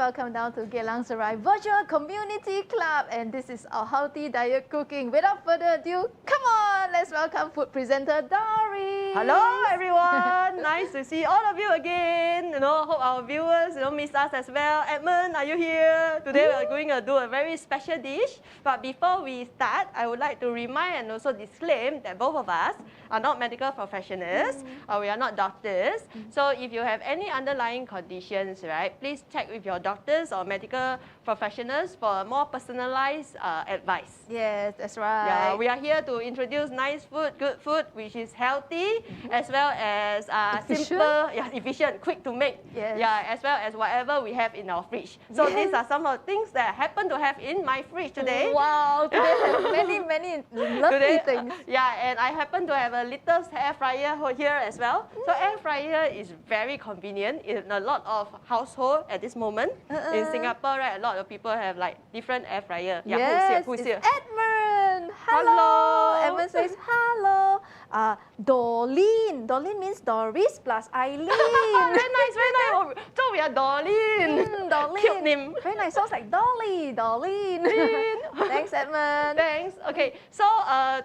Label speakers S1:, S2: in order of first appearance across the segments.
S1: welcome down to Yourgeylangserai Virtual Community Club, and this is our healthy diet cooking. Without further ado, come on, let's welcome food presenter Dory.
S2: Hello everyone, nice to see all of you again. Hope our viewers miss us as well. Edmund, are you here? Today we are going to do a very special dish. But before we start, I would like to remind and also disclaim that both of us are not medical professionals, or we are not doctors. So if you have any underlying conditions, right, please check with your doctors or medical professionals for more personalized advice.
S1: Yes, that's right.
S2: Yeah, we are here to introduce nice food, good food, which is healthy, as well as simple, efficient, quick to make.
S1: Yes.
S2: Yeah, as well as whatever we have in our fridge. So these are some of the things that I happen to have in my fridge today.
S1: Wow, today has many lovely things.
S2: Yeah, and I happen to have a little air fryer here as well. So air fryer is very convenient in a lot of household at this moment. In Singapore, right, a lot of people have like different air fryer. Yeah,
S1: Yes,
S2: who's here?
S1: Edmund.
S2: Hello.
S1: Edmund says hello. Dorleen. Dorleen means Doris plus Eileen.
S2: Very nice, very nice. Oh, so we are Dorleen.
S1: Dorleen.
S2: Cute name.
S1: Very nice. Sounds like Dolly. Dorleen. Thanks, Edmund.
S2: Thanks. Okay, so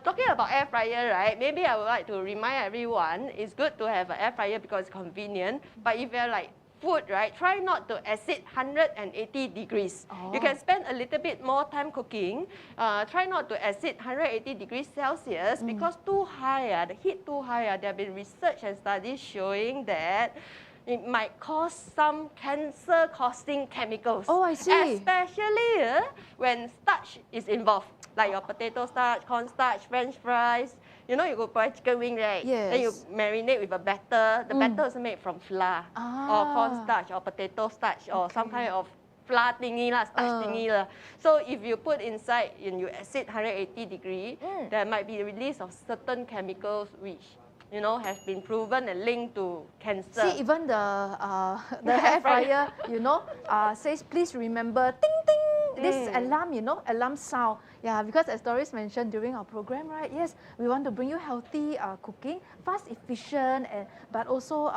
S2: talking about air fryer, right? Maybe I would like to remind everyone it's good to have an air fryer because it's convenient. But if you're like food, right, try not to exceed 180 degrees. You can spend a little bit more time cooking. Try not to exceed 180 degrees Celsius because too high, the heat too high, there have been research and studies showing that it might cause some cancer-causing chemicals.
S1: Oh, I see.
S2: Especially when starch is involved, like your potato starch, corn starch, French fries. You know, you go buy chicken wing, right?
S1: Yes.
S2: Then you marinate with a batter. The batter is made from flour or corn starch or potato starch or some kind of flour thingy, starch thingy. So if you put inside and you exceed 180 degrees, there might be a release of certain chemicals which has been proven and linked to cancer.
S1: See, even the air fryer, says please remember, ting ting, this alarm, alarm sound. Yeah, because as Doris mentioned during our program, right? Yes, we want to bring you healthy cooking, fast, efficient, but also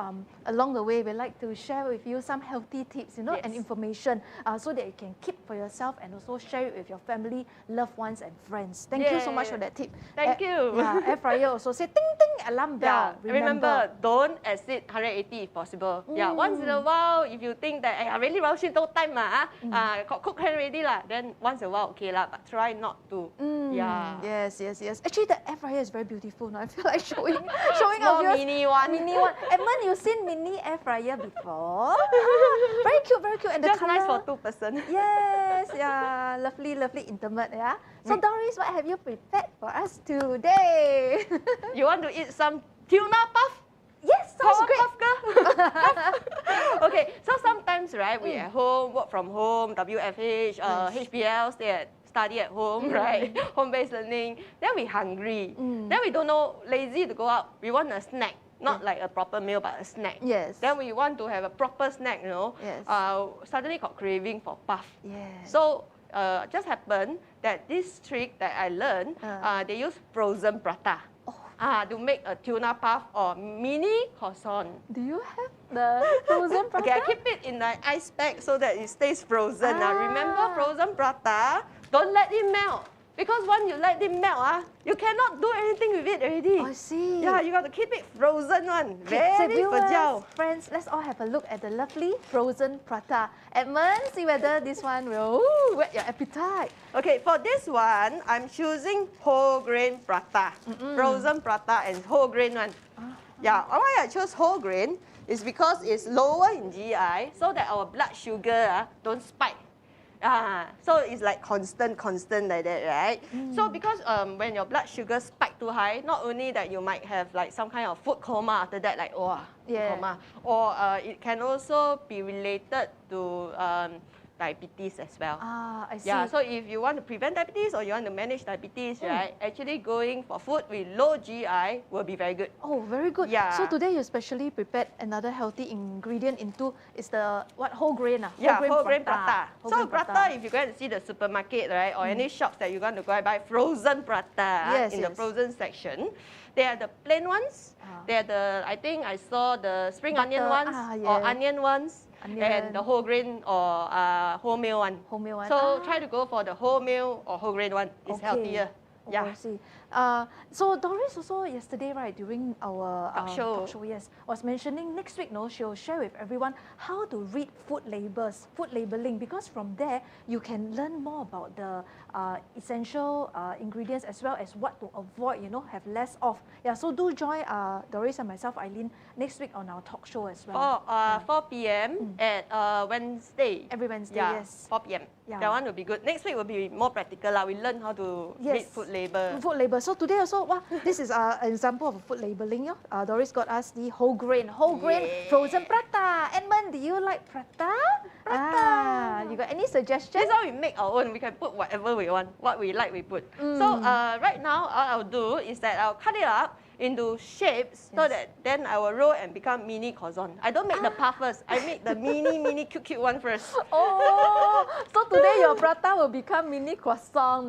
S1: along the way, we like to share with you some healthy tips, and information so that you can keep for yourself and also share it with your family, loved ones, and friends. Thank you so much for that tip.
S2: Thank you.
S1: Yeah, air fryer also say ting ting, alarm bell.
S2: Yeah, remember, don't exceed 180 if possible. Yeah, once in a while, if you think that I really rushing no time cook already then once in a while okay but try not to. Yeah.
S1: Yes. Actually, the air fryer is very beautiful. Now I feel like showing
S2: our
S1: our
S2: mini one.
S1: Edmund, you've seen mini air fryer before? Very cute, very cute. And the
S2: just
S1: color,
S2: nice for 2 person.
S1: Yes, yeah, lovely, intimate. Yeah. So Doris, what have you prepared for us today?
S2: You want to eat some tuna puff?
S1: Yes, sounds great.
S2: Okay, so sometimes, right, we at home, work from home, WFH, HBL, study at home, right? Home-based learning. Then we hungry. Then we don't know, lazy to go out. We want a snack. Not like a proper meal, but a snack.
S1: Yes.
S2: Then we want to have a proper snack,
S1: Yes.
S2: Suddenly got craving for puff.
S1: Yes.
S2: So, just happened that this trick that I learned, they use frozen prata. To make a tuna puff or mini croissant.
S1: Do you have the frozen prata?
S2: Okay, I keep it in the ice pack so that it stays frozen. Remember frozen prata? Don't let it melt. Because once you let it melt, you cannot do anything with it already.
S1: I see.
S2: Yeah, you got to keep it frozen one.
S1: So
S2: Very fragile.
S1: friends, let's all have a look at the lovely frozen prata. Edmund, see whether this one will whet your appetite.
S2: Okay, for this one, I'm choosing whole grain prata. Frozen prata and whole grain one. Yeah, why I chose whole grain is because it's lower in GI so that our blood sugar don't spike. So it's like constant like that, right? So because when your blood sugar spike too high, not only that you might have like some kind of food coma after that, like food coma, or it can also be related to diabetes as well.
S1: I see.
S2: Yeah, so if you want to prevent diabetes or you want to manage diabetes, right, actually going for food with low GI will be very good.
S1: Oh, very good.
S2: Yeah.
S1: So today you specially prepared another healthy ingredient into is the whole grain?
S2: Whole grain prata.
S1: Whole
S2: So
S1: grain
S2: prata, if you go and see the supermarket, right, or any shops that you're going to go and buy frozen prata in the frozen section, they are the plain ones. They are the, I think I saw the spring onion ones or onion ones. and the whole grain or wholemeal one.
S1: Wholemeal one.
S2: So try to go for the wholemeal or whole grain one. It's healthier. Yeah.
S1: I see. So Doris also yesterday, right, during our
S2: talk show,
S1: yes, was mentioning next week, no, she'll share with everyone how to read food labels, food labeling, because from there you can learn more about the essential ingredients as well as what to avoid, you know, have less of. Yeah, so do join Doris and myself, Eileen, next week on our talk show as well.
S2: 4 p.m. at Wednesday.
S1: Every Wednesday, yes.
S2: 4 p.m.
S1: Yeah.
S2: That one will be good. Next week will be more practical. We learn how to read food label.
S1: Food label. So today also, wow, this is an example of food labeling. Doris got us the whole grain frozen prata. Edmund, do you like prata? You got any suggestions?
S2: This is how we make our own. We can put whatever we want. What we like, we put. So right now, all I'll do is that I'll cut it up into shapes so that then I will roll and become mini croissant. I don't make the puff first. I make the mini cute one first.
S1: Oh, so today your prata will become mini croissant.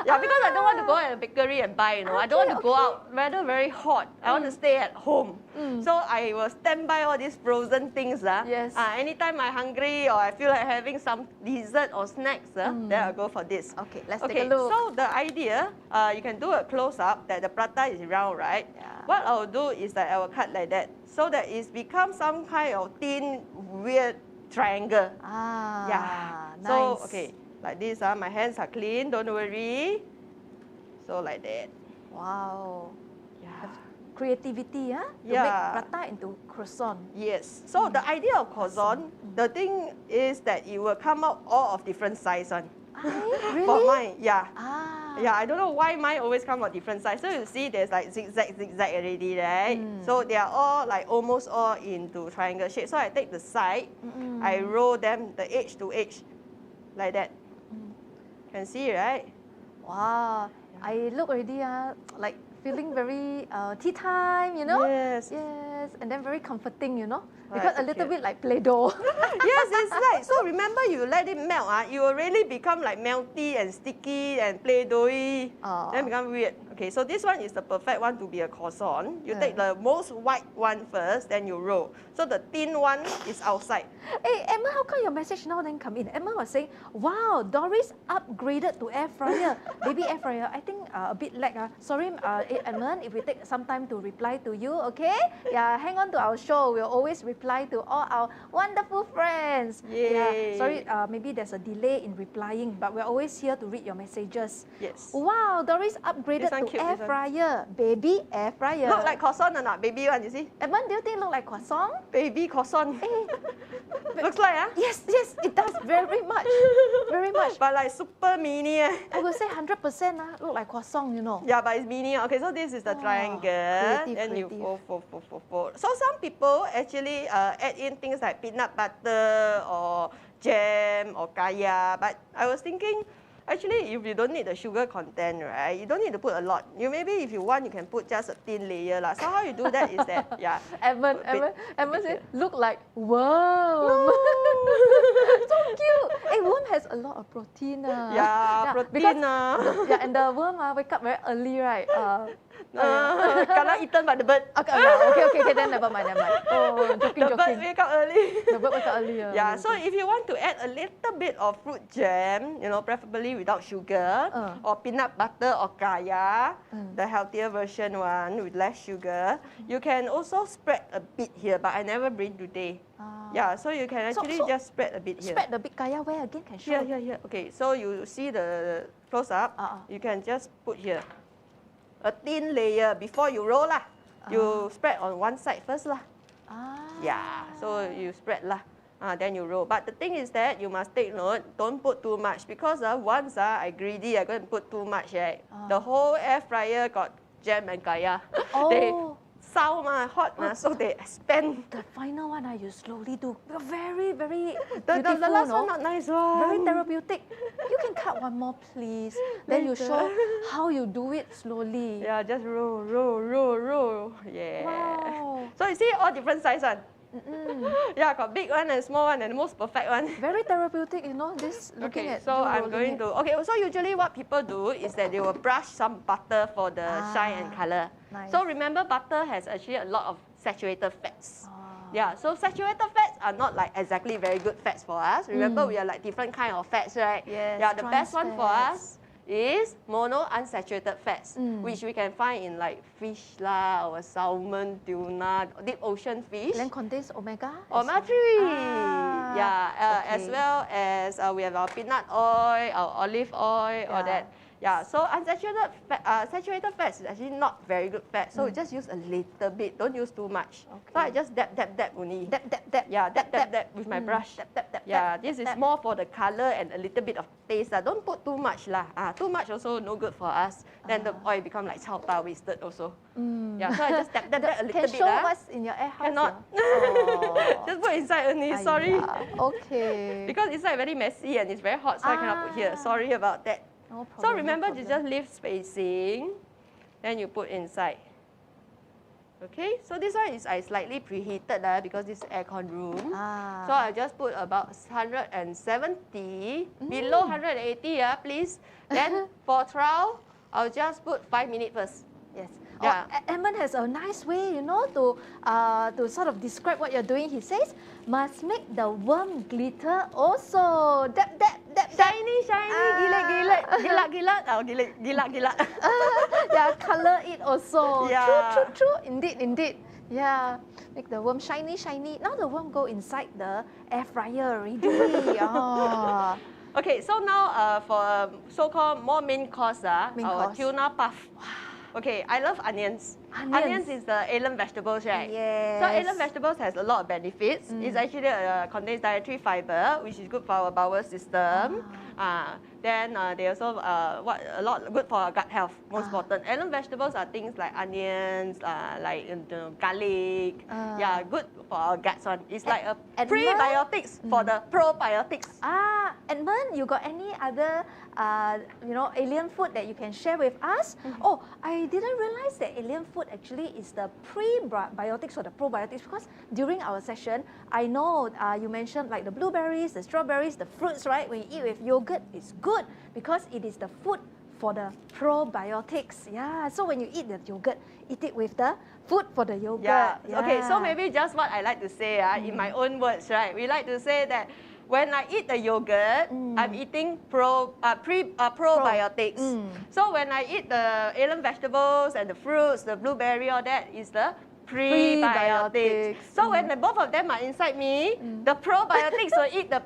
S2: Yeah, because I don't want to go at a bakery and buy, you know. I don't want to go out, rather very hot. I want to stay at home. So I will stand by all these frozen things.
S1: Yes.
S2: Anytime I'm hungry or I feel like having some dessert or snacks, then I'll go for this.
S1: Okay, let's take a look.
S2: So the idea, you can do a close-up that the prata is round, right?
S1: Yeah.
S2: What I'll do is that I will cut like that so that it's become some kind of thin, weird triangle.
S1: Nice.
S2: So, okay, like this, my hands are clean, don't worry. So like that.
S1: Wow.
S2: Yeah.
S1: Creativity, to make prata into croissant.
S2: Yes. So the idea of croissant, the thing is that it will come out all of different size one.
S1: Really?
S2: For mine, yeah.
S1: Yeah,
S2: I don't know why mine always come out different size. So you see there's like zigzag already, right? So they are all like almost all into triangle shape. So I take the side, I roll them the edge to edge, like that. Can see, right?
S1: Wow. I look already, like feeling very tea time, you know?
S2: Yes.
S1: Yes, and then very comforting, you know?
S2: Right,
S1: Because a little bit like Play-Doh.
S2: Yes, it's like, so remember you let it melt, it will really become like melty and sticky and Play-Doh-y, then become weird. Okay, so this one is the perfect one to be a croissant. You take the most white one first, then you roll. So the thin one is outside.
S1: Hey, Emma, how come your message now then come in? Emma was saying, wow, Doris upgraded to air fryer. Baby air fryer, I think a bit lag. Sorry, Emma, if we take some time to reply to you, okay? Yeah, hang on to our show. We'll always reply to all our wonderful friends.
S2: Yay.
S1: Yeah, sorry, maybe there's a delay in replying, but we're always here to read your messages.
S2: Yes.
S1: Wow, Doris upgraded to air fryer. Baby air fryer.
S2: Look like croissant or not? Baby one, you see?
S1: Edmund, do you think look like croissant?
S2: Baby croissant. Looks like,
S1: Yes, it does very much. Very much.
S2: But like super mini.
S1: I would say 100% look like croissant, you know.
S2: Yeah, but it's mini. Okay, so this is the triangle. Then you fold. So some people actually add in things like peanut butter or jam or kaya. But I was thinking, actually, if you don't need the sugar content, right, you don't need to put a lot. Maybe if you want, you can put just a thin layer. So how you do that is that,
S1: Edmund said, look like worm.
S2: No.
S1: So cute. Hey, worm has a lot of protein.
S2: Protein.
S1: And the worm wake up very early, right?
S2: Cannot eaten by the bird.
S1: Okay, then never mind. Oh, joking.
S2: The bird wake up early.
S1: The bird wake up early.
S2: Yeah, so if you want to add a little bit of fruit jam, preferably without sugar, or peanut butter or kaya, the healthier version one with less sugar, you can also spread a bit here, but I never bring today. Yeah, so you can actually just spread a bit here.
S1: Spread the big kaya where again? Can show?
S2: Here. Okay, so you see the close up, you can just put here a thin layer before you roll lah. You spread on one side first lah. Yeah, so you spread lah. Then you roll. But the thing is that you must take note, don't put too much because once I greedy, I go and put too much, right? The whole air fryer got jam and kaya. They sour hot so they expand.
S1: The final one you slowly do. Very, very
S2: the
S1: beautiful.
S2: The last one not nice one.
S1: Very therapeutic. You can cut one more, please. Then you show how you do it slowly.
S2: Yeah, just roll. Yeah.
S1: Wow.
S2: So you see all different size one. Yeah, got big one and small one and the most perfect one.
S1: Very therapeutic, this looking at.
S2: So I'm going to. Okay, so usually what people do is that they will brush some butter for the shine and color.
S1: Nice.
S2: So remember, butter has actually a lot of saturated fats. Yeah, so saturated fats are not like exactly very good fats for us. Remember, we are like different kind of fats, right?
S1: Yes,
S2: yeah, the best one for
S1: fats.
S2: us is monounsaturated fats, which we can find in like fish lah, or salmon, tuna, deep ocean fish.
S1: Then contains omega?
S2: Omega 3. Yeah, as well as we have our peanut oil, our olive oil, all that. Yeah, so saturated fats is actually not very good fat. So just use a little bit. Don't use too much.
S1: Okay.
S2: So I just dab only.
S1: Dab.
S2: Yeah, dab with my brush.
S1: Dab.
S2: Yeah, this is more for the color and a little bit of taste. Don't put too much lah. Too much also no good for us. Then the oil become like chao ta, wasted also. Yeah, so I just dab a little bit.
S1: Can show what's in your air house?
S2: Cannot. Just put inside only. Sorry.
S1: Okay.
S2: Because inside very messy and it's very hot, so I cannot put here. Sorry about that.
S1: No problem,
S2: So remember
S1: no
S2: to
S1: problem.
S2: just leave spacing, then you put inside. Okay, so this one is I slightly preheated because this is aircon room. So I just put about 170, below 180 please. Then for trial, I'll just put 5 minutes first.
S1: Yes.
S2: Yeah.
S1: Edmund has a nice way, you know, to sort of describe what you're doing. He says, must make the worm glitter also. Dab.
S2: Shiny, gilat. Oh, gilat.
S1: Yeah, color it also.
S2: Yeah.
S1: True. Indeed. Yeah, make the worm shiny. Now the worm go inside the air fryer already.
S2: Okay, so now for so-called more main course, our tuna puff. Okay, I love onions. Onions is the alien vegetables, right?
S1: Yes.
S2: So alien vegetables has a lot of benefits. It's actually contains dietary fiber, which is good for our bowel system. Then they also a lot good for our gut health. Most important. Alien vegetables are things like onions, like garlic. Yeah, good for our guts one. It's like a prebiotics for the probiotics.
S1: Edmund, you got any other alien food that you can share with us? Oh, I didn't realize that alien food actually is the prebiotics or the probiotics, because during our session, I know you mentioned like the blueberries, the strawberries, the fruits, right? When you eat with yogurt, it's good because it is the food for the probiotics. Yeah, so when you eat the yogurt, eat it with the food for the yogurt.
S2: Yeah. Okay, so maybe just what I like to say in my own words, right? We like to say that when I eat the yogurt, I'm eating probiotics. So when I eat the alien vegetables and the fruits, the blueberry, all that is the prebiotics. So when both of them are inside me, the probiotics will eat the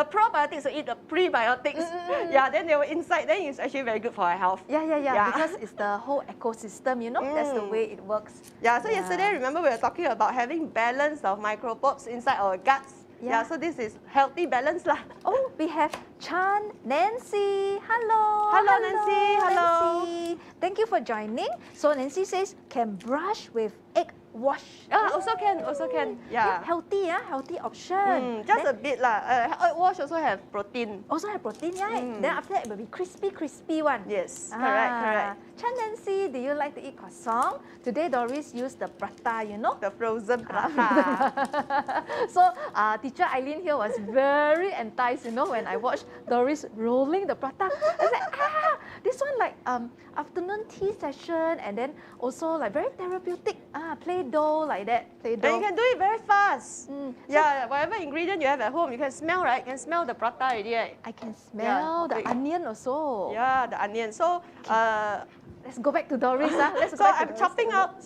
S2: probiotics will eat the prebiotics. Yeah, then they were inside. Then it's actually very good for our health.
S1: Yeah. Because it's the whole ecosystem, you know. That's the way it works.
S2: Yeah. So yesterday, remember we were talking about having balance of microbes inside our guts. Yeah. So this is healthy balance lah.
S1: Oh, we have Chan Nancy. Hello,
S2: Nancy. Hello.
S1: Nancy. Thank you for joining. So Nancy says can brush with egg wash.
S2: Also can. Yeah.
S1: Healthy option.
S2: Just a bit lah. Egg wash also have protein.
S1: Also have protein, right? Then after that it will be crispy one.
S2: Yes, correct.
S1: Chan Nancy, do you like to eat croissant? Today Doris used the prata, you know?
S2: The frozen prata.
S1: So teacher Eileen here was very enticed, you know, when I watched Doris rolling the prata. I was like, this one like afternoon tea session, and then also like very therapeutic. Play-doh like that.
S2: And you can do it very fast. Yeah, whatever ingredient you have at home, you can smell, right? You can smell the prata already, right?
S1: I can smell the onion also.
S2: Yeah, the onion. So
S1: let's go back to Doris.
S2: So I'm chopping up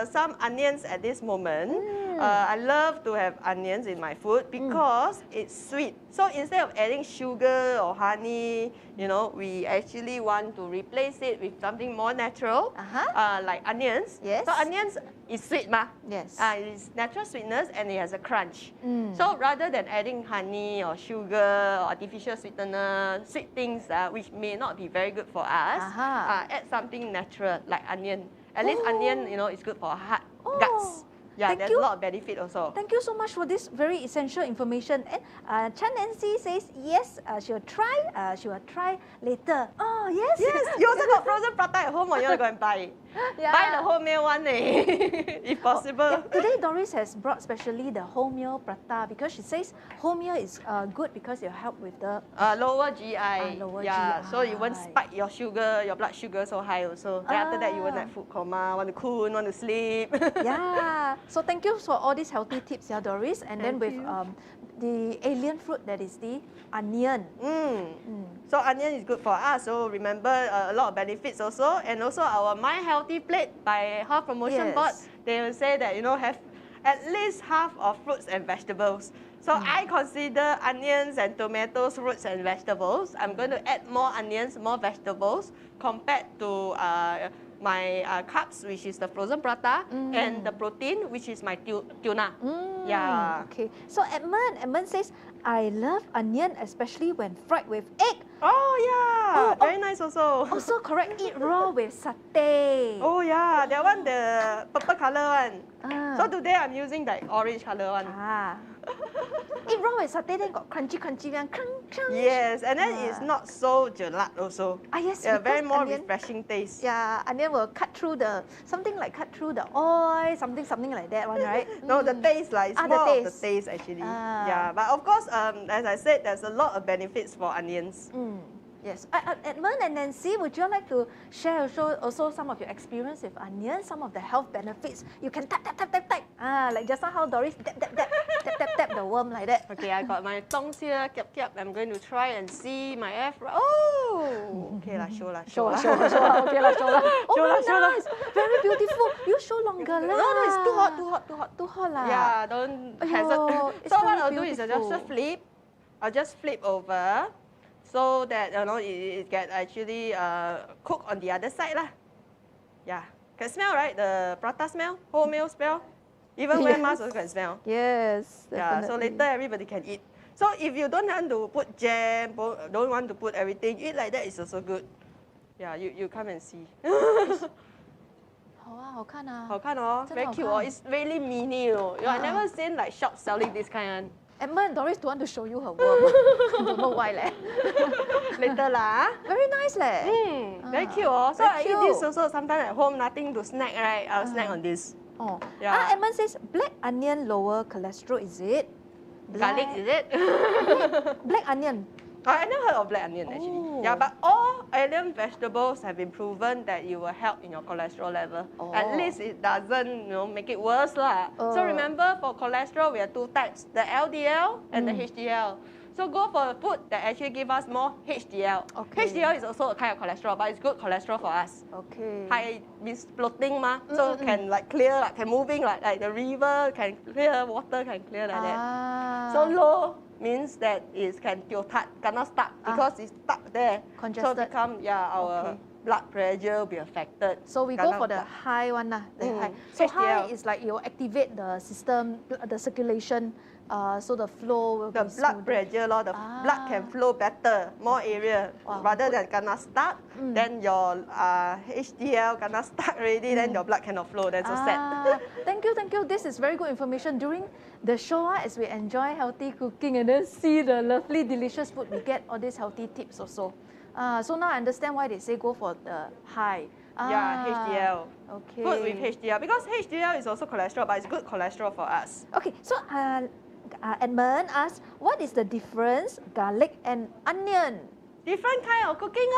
S2: some onions at this moment. I love to have onions in my food because it's sweet. So instead of adding sugar or honey, you know, we actually want to replace it with something more natural, like onions.
S1: Yes.
S2: So onions is sweet, ma.
S1: Yes.
S2: It's natural sweetness and it has a crunch. So rather than adding honey or sugar or artificial sweetener, sweet things which may not be very good for us, add something natural like onion. At least onion, you know, is good for our heart, guts. Yeah, there's a lot of benefit also.
S1: Thank you so much for this very essential information. And Chan Nancy says yes, she will try later. Oh yes.
S2: You also got frozen prata at home, or you want to go and buy? Buy the wholemeal one, if possible.
S1: Today Doris has brought specially the wholemeal prata because she says wholemeal is good because it will help with the
S2: lower GI.
S1: Lower
S2: GI. So you won't
S1: GI.
S2: spike your sugar, your blood sugar so high also. Then after that you won't have food coma, want to cool, want to sleep.
S1: Yeah. So thank you for all these healthy tips, yeah, Doris. And then with
S2: you.
S1: the alien fruit that is the onion.
S2: So onion is good for us. So remember a lot of benefits also. And also our My Healthy Plate by Health Promotion
S1: Yes.
S2: Board, they will say that, have at least half of fruits and vegetables. So I consider onions and tomatoes fruits and vegetables. I'm going to add more onions, more vegetables compared to my carbs, which is the frozen prata, and the protein, which is my tuna. Yeah.
S1: Okay. So Edmund says, I love onion, especially when fried with egg.
S2: Oh yeah, very nice also.
S1: Also correct, eat raw with satay.
S2: Oh yeah, that one the purple color one. So today I'm using the orange color one.
S1: Eat raw with satay, then got crunchy one. Crunch, crunch.
S2: Yes, and then it's not so gelat also.
S1: Yes,
S2: Yeah, very
S1: because
S2: more
S1: onion,
S2: refreshing taste.
S1: yeah, onion will cut through the something like oil, something like that one, right?
S2: No, the taste like it's
S1: the
S2: more of the
S1: taste.
S2: taste actually. Yeah, but of course, as I said, there's a lot of benefits for onions.
S1: Yes. Edmund and Nancy, would you like to share also some of your experience with onions, some of the health benefits? You can tap. Like just now how Doris tap the worm like that.
S2: Okay, I got my tongs here, kiap. I'm going to try and see my air fryer. Oh! Okay lah, show lah.
S1: Okay lah, show lah. Oh,
S2: Show lah.
S1: nice. Very beautiful. You show longer lah.
S2: No, it's too hot.
S1: Too hot lah.
S2: Yeah, don't
S1: Aiyo,
S2: hazard.
S1: it's
S2: So what
S1: very
S2: I'll do is I'll just flip over so that it get actually cook on the other side lah. Yeah, can smell right? The prata smell, wholemeal smell. Even wear mask also can smell.
S1: Yes.
S2: Yeah, so later everybody can eat. So if you don't want to put jam, don't want to put everything, eat like that is also good. Yeah, you come and see.
S1: 好啊，好看啊。
S2: 好看哦
S1: 真的
S2: very
S1: 好
S2: cute
S1: 看。
S2: 哦 It's really mini I never seen like shops selling this kind.
S1: Emma and Doris don't want to show you her worm. Don't know why leh.
S2: Later lah.
S1: Very nice leh.
S2: Very cute So
S1: very
S2: I eat
S1: cute.
S2: this also sometimes at home, nothing to snack, right? I'll snack on this.
S1: Oh.
S2: Yeah.
S1: Emma says black onion lower cholesterol, is it?
S2: Garlic, is it?
S1: Black onion.
S2: I never heard of black onion actually.
S1: Oh.
S2: Yeah, but all alien vegetables have been proven that it will help in your cholesterol level. At least it doesn't make it worse lah. So remember, for cholesterol we have two types, the LDL and the HDL. So go for food that actually give us more HDL.
S1: Okay.
S2: HDL is also a kind of cholesterol, but it's good cholesterol for us.
S1: Okay.
S2: High means floating so can like clear, like can moving like the river can clear, water can clear like that. So low means that it can cannot stuck because it's stuck there.
S1: Congested.
S2: So become our blood pressure will be affected.
S1: So we go for the high one lah. The high. So high is like you activate the system, the circulation. So the flow will
S2: the
S1: be
S2: blood
S1: smoother.
S2: pressure, the blood can flow better, more area. Rather than cannot stuck, then your HDL cannot stuck already, then your blood cannot flow. That's so sad.
S1: Thank you. This is very good information. During the show, as we enjoy healthy cooking and then see the lovely, delicious food, we get all these healthy tips also. So now I understand why they say go for the high.
S2: Yeah, HDL.
S1: Okay.
S2: Food with HDL, because HDL is also cholesterol, but it's good cholesterol for us.
S1: Okay, so Edmund asks, what is the difference garlic and onion?
S2: Different kind of cooking,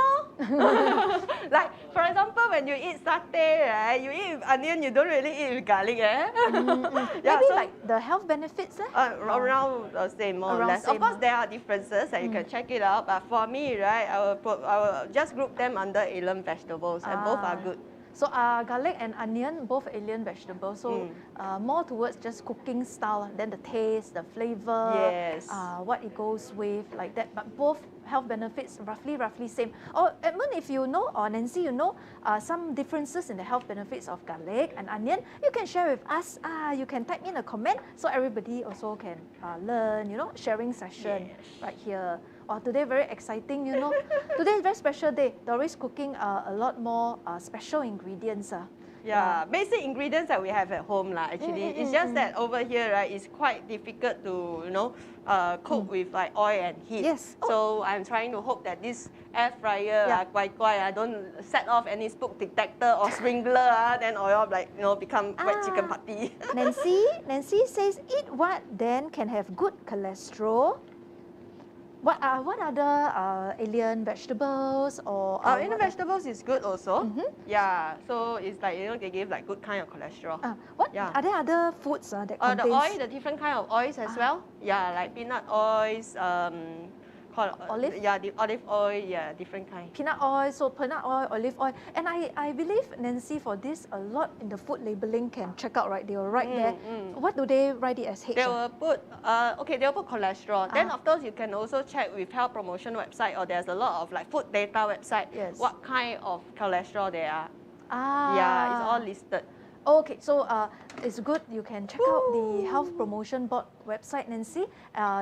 S2: Like, for example, when you eat satay, right, you eat with onion, you don't really eat with garlic, Yeah,
S1: Maybe like the health benefits,
S2: around the same, more or less. Of course, there are differences, and you can check it out. But for me, right, I will just group them under alien vegetables, and both are good.
S1: So garlic and onion, both alien vegetables. So more towards just cooking style, then the taste, the flavor, what it goes with, like that. But both health benefits roughly same. Or Edmund, if you know, or Nancy, you know some differences in the health benefits of garlic and onion, you can share with us. You can type in a comment so everybody also can learn. Sharing session right here. Today very exciting, Today is a very special day. Doris cooking a lot more special ingredients.
S2: Yeah, basic ingredients that we have at home actually. It's just that over here, right, it's quite difficult to, cook with like oil and heat.
S1: Yes.
S2: So I'm trying to hope that this air fryer, don't set off any smoke detector or sprinkler, then oil become wet chicken patty.
S1: Nancy says, eat what then can have good cholesterol? What other alien vegetables or?
S2: Alien vegetables is good also. Yeah, so it's like, you know, they give like good kind of cholesterol.
S1: Are there other foods that contains?
S2: The oil, the different kind of oils as well. Yeah, like peanut oils,
S1: olive?
S2: Yeah, the olive oil, yeah, different kind.
S1: Peanut oil, so peanut oil, olive oil. And I believe, Nancy, for this, a lot in the food labeling can check out, right? They will write there. What do they write it as H?
S2: They will put, they'll put cholesterol. Then of course, you can also check with health promotion website, or there's a lot of like food data website, what kind of cholesterol they are. Yeah, it's all listed.
S1: Okay, so it's good you can check out the Health Promotion Board website, Nancy.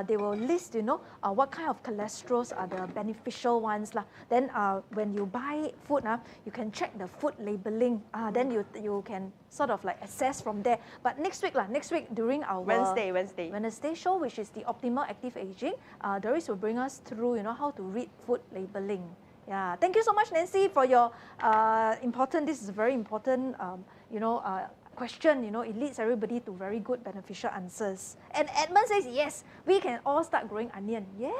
S1: They will list, you know, what kind of cholesterols are the beneficial ones lah. Then when you buy food, you can check the food labeling. Then you can sort of like assess from there. But next week during our Wednesday show, which is the Optimal Active Aging, Doris will bring us through, you know, how to read food labeling. Yeah, thank you so much, Nancy, for your this is a very important, question. You know, it leads everybody to very good, beneficial answers. And Edmund says, yes, we can all start growing onion. Yes,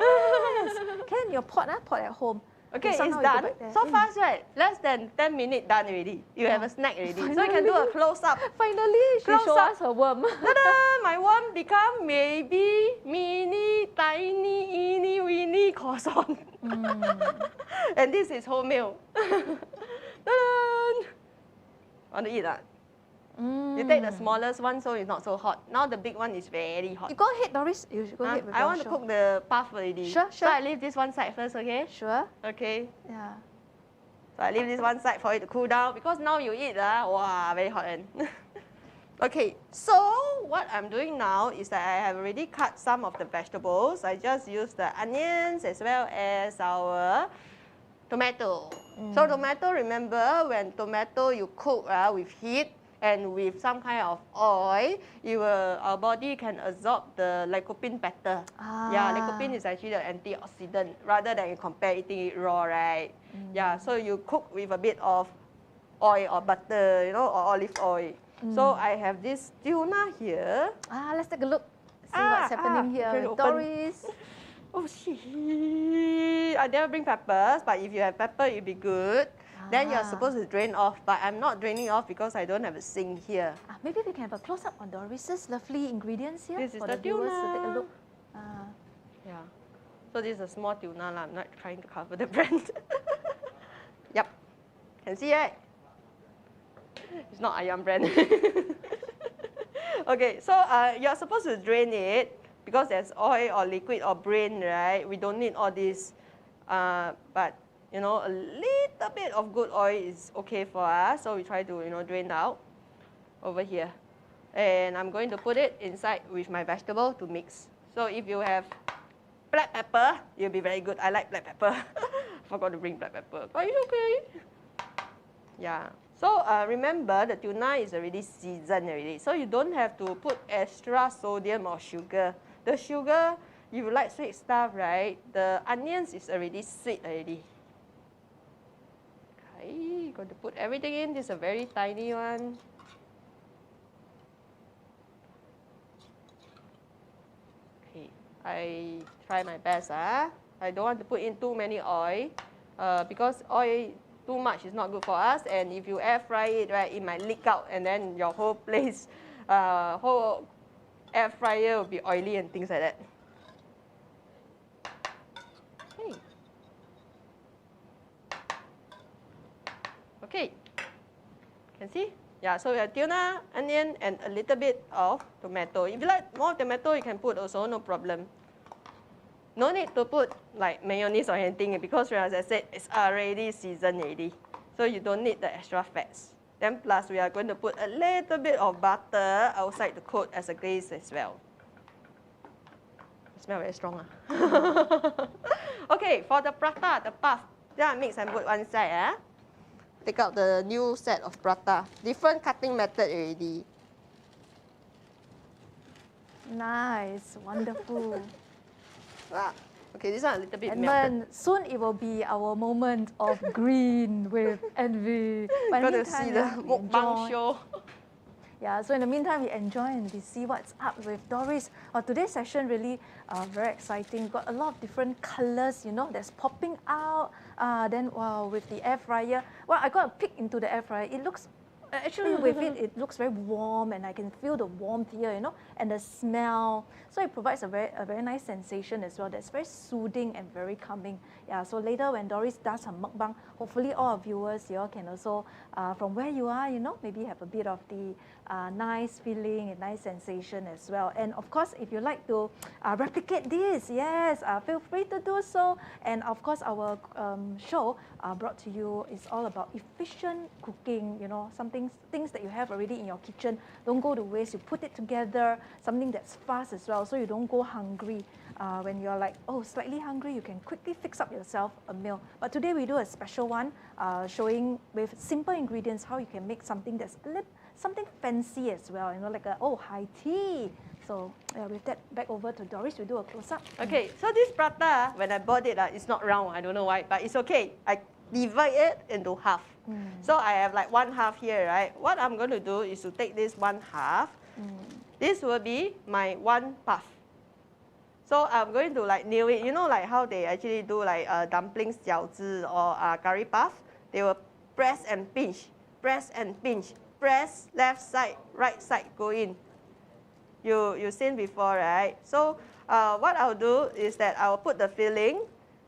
S1: can your pot at home.
S2: Okay, it's done. So fast, right? Less than 10 minutes done already. You have a snack already.
S1: Finally.
S2: So you can do a close-up.
S1: Finally, she shows us her worm.
S2: Ta-da! My worm become maybe mini, tiny, eeny, weeny croissant. And this is wholemeal. Want to eat that? You take the smallest one so it's not so hot. Now the big one is very hot.
S1: You go ahead, Doris. You go ahead with
S2: I want to cook the puff already.
S1: Sure.
S2: So I leave this one side first, okay?
S1: Sure.
S2: Okay.
S1: Yeah.
S2: So I leave this one side for it to cool down because now you eat, wow, very hot. Okay, so what I'm doing now is that I have already cut some of the vegetables. I just use the onions as well as our tomato. So tomato, remember when tomato you cook with heat and with some kind of oil, our body can absorb the lycopene better. Yeah, lycopene is actually an antioxidant rather than you compare eating it raw, right? Yeah, so you cook with a bit of oil or butter, you know, or olive oil. So I have this tuna here.
S1: Let's take a look. See what's happening here. Doris.
S2: Oh, shit. I never bring peppers, but if you have pepper, it'd be good. Then you're supposed to drain off, but I'm not draining off because I don't have a sink here.
S1: Maybe we can have a close-up on Doris's lovely ingredients here.
S2: This is
S1: for
S2: the
S1: viewers
S2: tuna.
S1: to take a look.
S2: Yeah. So this is a small tuna. I'm not trying to cover the brand. Yep. Can see it? It's not Ayam brand. Okay, so you're supposed to drain it because there's oil or liquid or brain, right? We don't need all this. But you know, a little bit of good oil is okay for us. So we try to, you know, drain out over here. And I'm going to put it inside with my vegetable to mix. So if you have black pepper, you'll be very good. I like black pepper. Forgot to bring black pepper, but it's okay. Yeah. So remember, the tuna is already seasoned already. So you don't have to put extra sodium or sugar. The sugar, if you like sweet stuff, right? The onions is already sweet already. Okay, going to put everything in. This is a very tiny one. Okay, I try my best. I don't want to put in too many oil because oil too much is not good for us. And if you air fry it, right, it might leak out, and then your whole place, whole air fryer will be oily and things like that. Okay, can see? Yeah, so we have tuna, onion, and a little bit of tomato. If you like more tomato, you can put also, no problem. No need to put like mayonnaise or anything because, as I said, it's already seasoned already. So you don't need the extra fats. Then plus, we are going to put a little bit of butter outside the coat as a glaze as well. It smells very strong. Okay, for the prata, the puff, then I mix and put one side. Take out the new set of prata. Different cutting method already.
S1: Nice, wonderful.
S2: Okay, this one a little bit
S1: Edmund, soon it will be our moment of green with envy.
S2: Got to see the mukbang show.
S1: Yeah, so in the meantime, we enjoy and we see what's up with Doris. Today's session really very exciting. We've got a lot of different colors, you know, that's popping out. Then wow, with the air fryer. Well, I got a peek into the air fryer. It looks, actually with it looks very warm, and I can feel the warmth here, you know, and the smell. So it provides a very nice sensation as well. That's very soothing and very calming. Yeah, so later when Doris does her mukbang, hopefully all our viewers, you all can also, from where you are, you know, maybe have a bit of the nice feeling and nice sensation as well. And of course, if you like to replicate this, yes, feel free to do so. And of course, our show brought to you is all about efficient cooking, you know, things that you have already in your kitchen. Don't go to waste, you put it together, something that's fast as well, so you don't go hungry. When you're like, oh, slightly hungry, you can quickly fix up yourself a meal. But today we do a special one, showing with simple ingredients how you can make something that's something fancy as well, you know, like high tea. So with that, back over to Doris, we do a close-up.
S2: Okay, so this prata, when I bought it, it's not round, I don't know why, but it's okay. I divide it into half. So I have like one half here, right? What I'm going to do is to take this one half. This will be my one puff. So I'm going to like knead it. You know, like how they actually do like dumplings, 饺子, or curry puff. They will press and pinch, press and pinch, press left side, right side, go in. You've seen before, right? So what I'll do is that I'll put the filling,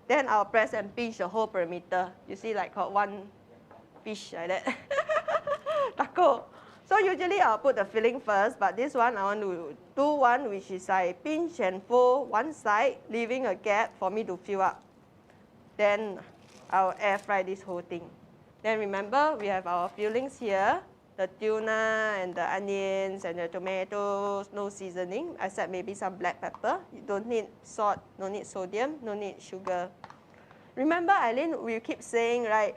S2: then I'll press and pinch the whole perimeter. You see, like one fish like that. Taco. So usually I'll put the filling first, but this one I want to do one which is I pinch and fold one side, leaving a gap for me to fill up. Then I'll air fry this whole thing. Then remember, we have our fillings here, the tuna and the onions and the tomatoes, no seasoning, except maybe some black pepper. You don't need salt, no need sodium, no need sugar. Remember, Eileen, we keep saying, right,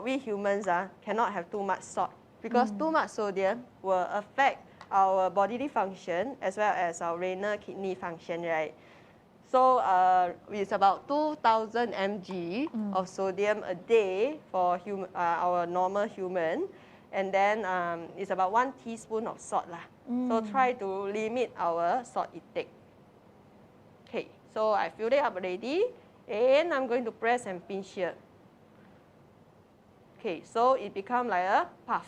S2: we humans cannot have too much salt, because too much sodium will affect our bodily function as well as our renal kidney function, right? So it's about 2,000 mg of sodium a day for our normal human. And then it's about 1 teaspoon of salt lah. So try to limit our salt intake. Okay, so I filled it up already. And I'm going to press and pinch here. Okay, so it becomes like a puff.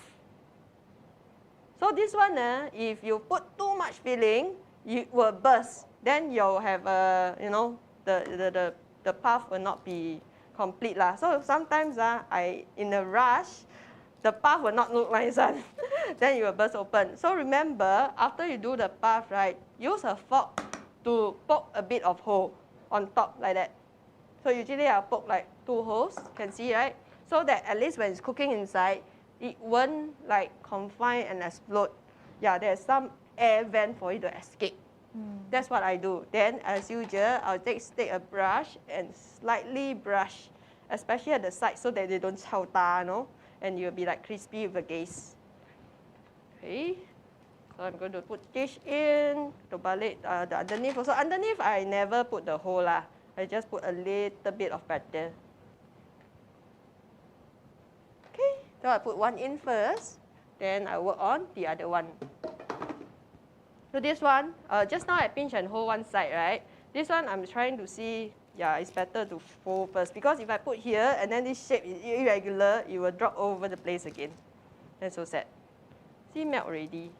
S2: So this one, if you put too much filling, it will burst. Then you'll have you know, the puff will not be complete lah. So sometimes in a rush, the puff will not look nice. Then it will burst open. So remember, after you do the puff, right, use a fork to poke a bit of hole on top like that. So usually I'll poke like 2 holes, can see, right? So that at least when it's cooking inside, it won't like confine and explode. Yeah, there's some air vent for it to escape. That's what I do. Then as usual, I'll take a brush and slightly brush, especially at the side so that they don't chao ta, you know? And you'll be like crispy with the gaze. Okay, so I'm going to put this in, to balik the underneath also. Underneath, I never put the whole lah. I just put a little bit of batter. Okay, so I put one in first, then I work on the other one. So this one, just now I pinch and hold one side, right? This one I'm trying to see, yeah, it's better to fold first, because if I put here and then this shape is irregular, it will drop over the place again. That's so sad. See, melt already.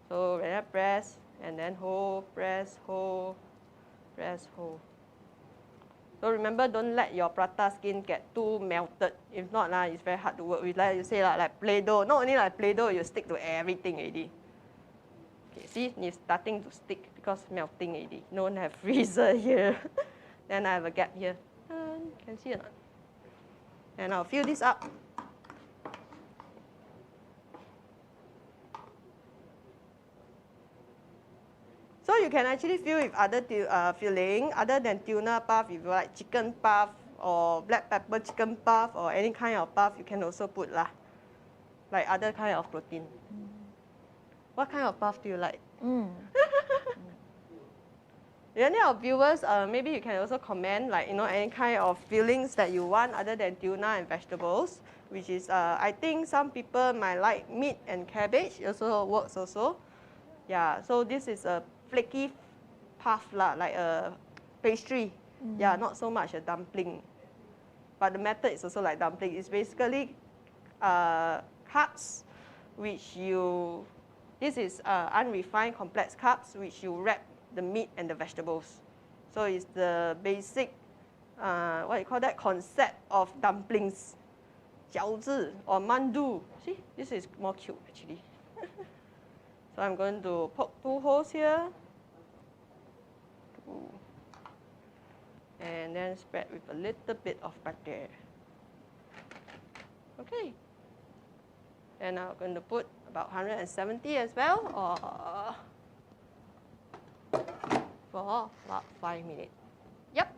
S2: So when I press and then hold, press, hold, press, hold. So remember, don't let your prata skin get too melted. If not, it's very hard to work with. Like you say, like Play-Doh. Not only like Play-Doh, you stick to everything already. Okay, see, it's starting to stick because melting already. No one have freezer here. Then I have a gap here. Can see or not? And I'll fill this up. So you can actually fill with other filling, other than tuna puff. If you like chicken puff or black pepper chicken puff or any kind of puff, you can also put lah, like other kind of protein. What kind of puff do you like? Any of viewers, maybe you can also comment, like, any kind of fillings that you want other than tuna and vegetables, which is, I think some people might like meat and cabbage, also works also. Yeah, so this is a flaky puff lah, like a pastry. Yeah, not so much a dumpling. But the method is also like dumpling. It's basically carbs, which this is unrefined complex carbs, which you wrap the meat and the vegetables. So it's the basic, what you call that, concept of dumplings. 饺子 or mandu. See, this is more cute actually. So I'm going to poke 2 holes here. And then spread with a little bit of butter. Okay. And I'm going to put about 170 as well, or for about 5 minutes. Yep.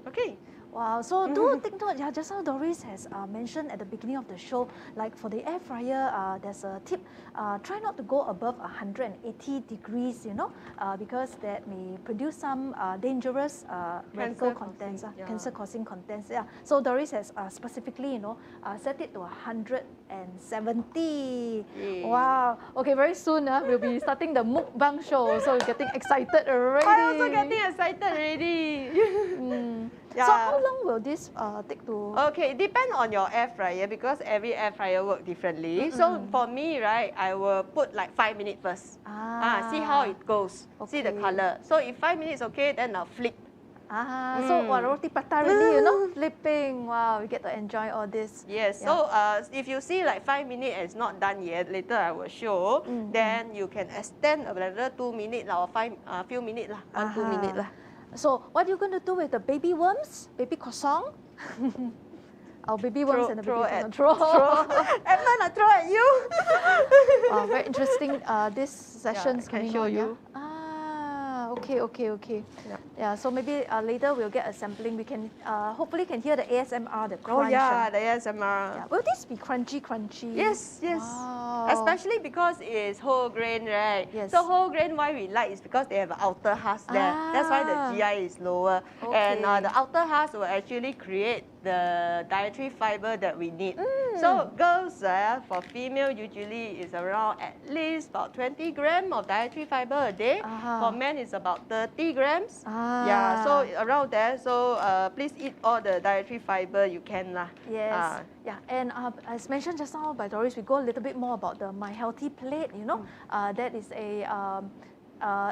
S2: Okay.
S1: Wow, so do take note, yeah, just how Doris has mentioned at the beginning of the show, like for the air fryer, there's a tip, try not to go above 180 degrees, because that may produce some dangerous radical contents, cancer-causing contents. Yeah. So Doris has specifically, set it to 170. Yeah. Wow. Okay, very soon we'll be starting the mukbang show, so we're getting excited already.
S2: I'm also getting excited already.
S1: Yeah. So how long will this take to?
S2: Okay, it depends on your air fryer because every air fryer works differently. So for me, right, I will put like 5 minutes first. See how it goes. Okay. See the color. So if 5 minutes okay, then I'll flip.
S1: So roti prata really, flipping. Wow, we get to enjoy all this.
S2: Yes. Yeah. So if you see like 5 minutes and it's not done yet, later I will show. Then you can extend another 2 minutes or few minutes lah, 1-2 minutes lah.
S1: So what are you going to do with the baby worms, baby croissant? Our baby worms and the baby croissant. Throw.
S2: I'm gonna throw at you.
S1: Wow, very interesting. This session's coming
S2: show
S1: on.
S2: You.
S1: Okay. Yeah, so maybe later we'll get a sampling. We can hopefully can hear the ASMR, the crunch.
S2: Oh yeah, the ASMR.
S1: Yeah. Will this be crunchy?
S2: Yes.
S1: Wow.
S2: Especially because it's whole grain, right?
S1: Yes.
S2: So whole grain, why we like is because they have an outer husk there. That's why the GI is lower.
S1: Okay.
S2: And the outer husk will actually create the dietary fiber that we need. So girls, for female, usually is around at least about 20 grams of dietary fiber a day. For men, it's about 30 grams. Yeah, so around there. So please eat all the dietary fiber you can lah.
S1: Yes. Yeah, and as mentioned just now by Doris, we go a little bit more about the My Healthy Plate. That is a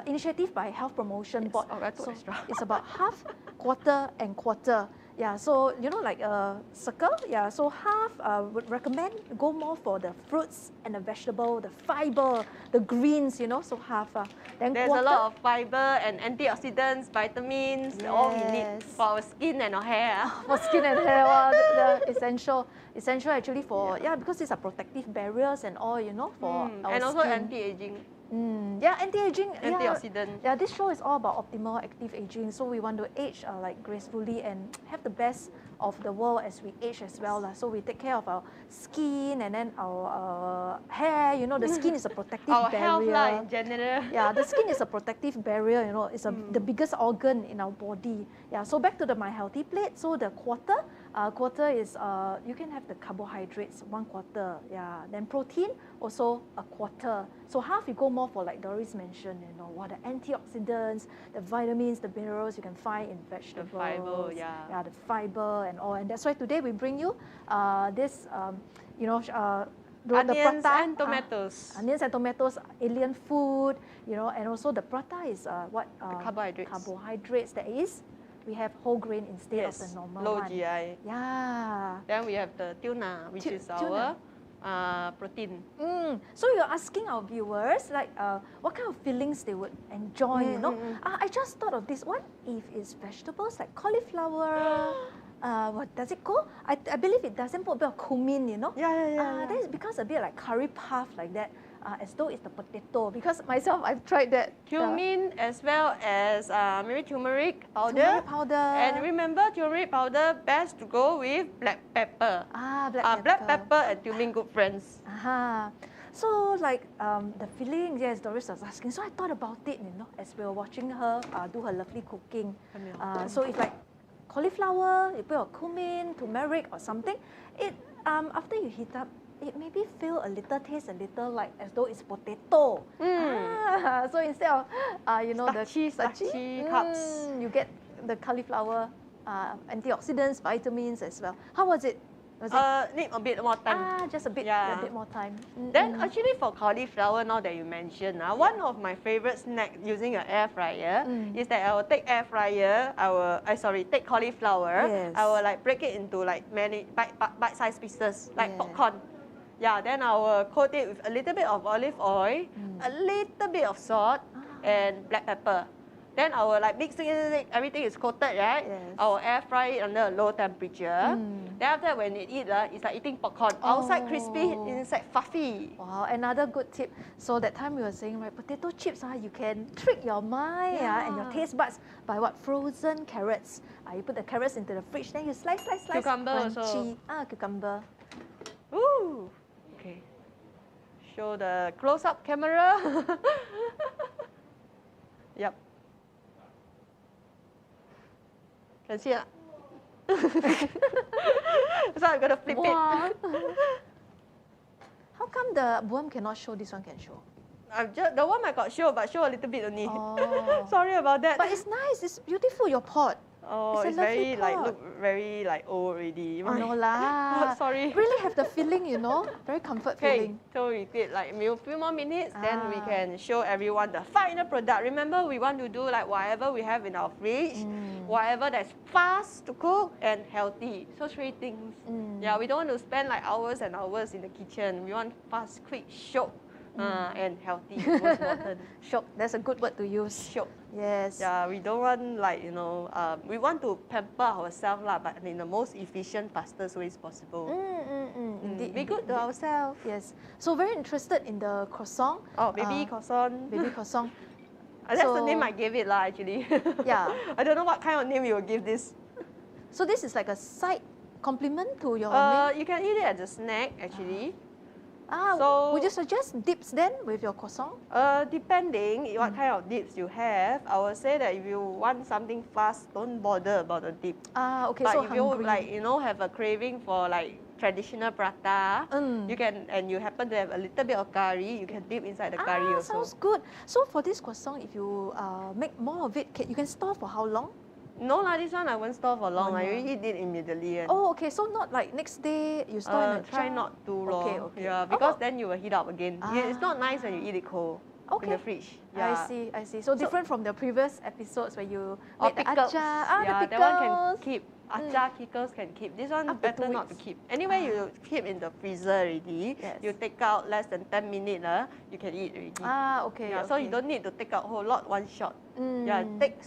S1: initiative by Health Promotion Board. So it's about half, quarter, and quarter. Yeah, so like a circle. Yeah, so half would recommend go more for the fruits and the vegetable, the fiber, the greens. So half. Then
S2: there's
S1: quarter,
S2: a lot of fiber and antioxidants, vitamins, all we need for our skin and our hair.
S1: For skin and hair, the essential actually for because these are protective barriers and all for our
S2: and also
S1: skin.
S2: anti-aging.
S1: Yeah, anti-aging.
S2: Antioxidant.
S1: Yeah, this show is all about optimal active aging. So we want to age like gracefully and have the best of the world as we age as well. So we take care of our skin and then our hair. The skin is a protective
S2: our
S1: barrier.
S2: Our health in general.
S1: Yeah, the skin is a protective barrier. It's the biggest organ in our body. Yeah, so back to the My Healthy Plate. So the quarter is you can have the carbohydrates 1/4. Yeah, then protein also 1/4. So half you go more for like Doris mentioned, the antioxidants, the vitamins, the minerals you can find in vegetables.
S2: The fiber,
S1: yeah, the fiber and all. And that's why today we bring you this,
S2: onions and tomatoes.
S1: Onions and tomatoes, alien food, and also the prata is
S2: carbohydrates.
S1: Carbohydrates that is. We have whole grain instead of the normal
S2: low
S1: one.
S2: GI.
S1: Yeah.
S2: Then we have the tuna, which is our protein.
S1: So you're asking our viewers like what kind of fillings they would enjoy, I just thought of this. What if it's vegetables like cauliflower? What does it go? I believe it doesn't put a bit of cumin,
S2: Yeah.
S1: That is because a bit like curry puff like that. As though it's the potato, because myself I've tried that.
S2: Cumin as well as maybe turmeric powder. And remember, turmeric powder best to go with black pepper.
S1: Black
S2: pepper and cumin good friends.
S1: So like the filling, yes, Doris was asking. So I thought about it, as we were watching her do her lovely cooking. So it's like cauliflower, you put your cumin, turmeric or something. It after you heat up, it maybe feel a little, taste a little like as though it's potato. So instead of
S2: starchy carbs,
S1: you get the cauliflower antioxidants, vitamins as well. How was it?
S2: Need a bit more time.
S1: Just a bit more time.
S2: Then actually for cauliflower, now that you mentioned, one of my favorite snack using an air fryer is that I will take air fryer. Take cauliflower.
S1: Yes.
S2: I will like break it into like many bite-sized pieces, like popcorn. Yeah. Then I will coat it with a little bit of olive oil, a little bit of salt, and black pepper. Then I will like mix it, everything is coated, right?
S1: Yes.
S2: I will air fry it under a low temperature. Then after that, when you eat, it's like eating popcorn. Outside crispy, inside fluffy.
S1: Wow, another good tip. So that time we were saying, right, potato chips, you can trick your mind and your taste buds by what? Frozen carrots. You put the carrots into the fridge, then you slice.
S2: Cucumber
S1: crunchy.
S2: also.
S1: Cucumber.
S2: Ooh. Okay. Show the close-up camera. Yep. Can see it? So I'm gonna flip it.
S1: How come the worm cannot show, this one can show?
S2: The one I got show, but show a little bit only.
S1: Oh.
S2: Sorry about that.
S1: But it's nice, it's beautiful, your pot.
S2: Oh, it's very look very old already.
S1: Oh, no lah.
S2: Sorry.
S1: Really have the feeling, very comfort feeling.
S2: So we did like a few more minutes, then we can show everyone the final product. Remember, we want to do like whatever we have in our fridge, whatever that's fast to cook and healthy. So 3 things. Yeah, we don't want to spend like hours and hours in the kitchen. We want fast, quick, short, and healthy. Most important.
S1: Shok, that's a good word to use.
S2: Short.
S1: Yes.
S2: Yeah, we don't want like, we want to pamper ourselves but in the most efficient, fastest ways possible.
S1: Indeed.
S2: Be good to ourselves.
S1: Yes. So very interested in the croissant.
S2: Oh, baby croissant.
S1: Baby croissant.
S2: That's the name I gave it actually.
S1: Yeah.
S2: I don't know what kind of name you will give this.
S1: So this is like a complement to your main?
S2: You can eat it as a snack actually.
S1: So would you suggest dips then with your croissant?
S2: Depending what kind of dips you have, I would say that if you want something fast, don't bother about the dip.
S1: Okay,
S2: but
S1: so
S2: if you have a craving for like traditional prata, you can, and you happen to have a little bit of curry, you can dip inside the curry also.
S1: Sounds good. So for this croissant, if you make more of it, you can store for how long?
S2: No lah, this one I won't store for long. I already eat it immediately.
S1: Oh, okay. So not like next day you store in a jar?
S2: Try not too long.
S1: Okay.
S2: Yeah, because then you will heat up again. It's not nice when you eat it cold in the fridge. Yeah.
S1: I see. So different from the previous episodes where you
S2: or
S1: made the
S2: pickles.
S1: acar.
S2: Yeah,
S1: the pickles.
S2: that one can keep. Acar, pickles can keep. This one
S1: Up to
S2: better
S1: 2
S2: not to
S1: weeks.
S2: keep. Anyway, you keep in the freezer already.
S1: Yes.
S2: You take out less than 10 minutes, you can eat already.
S1: Okay.
S2: Yeah,
S1: okay.
S2: so you don't need to take out whole lot one shot. Yeah, take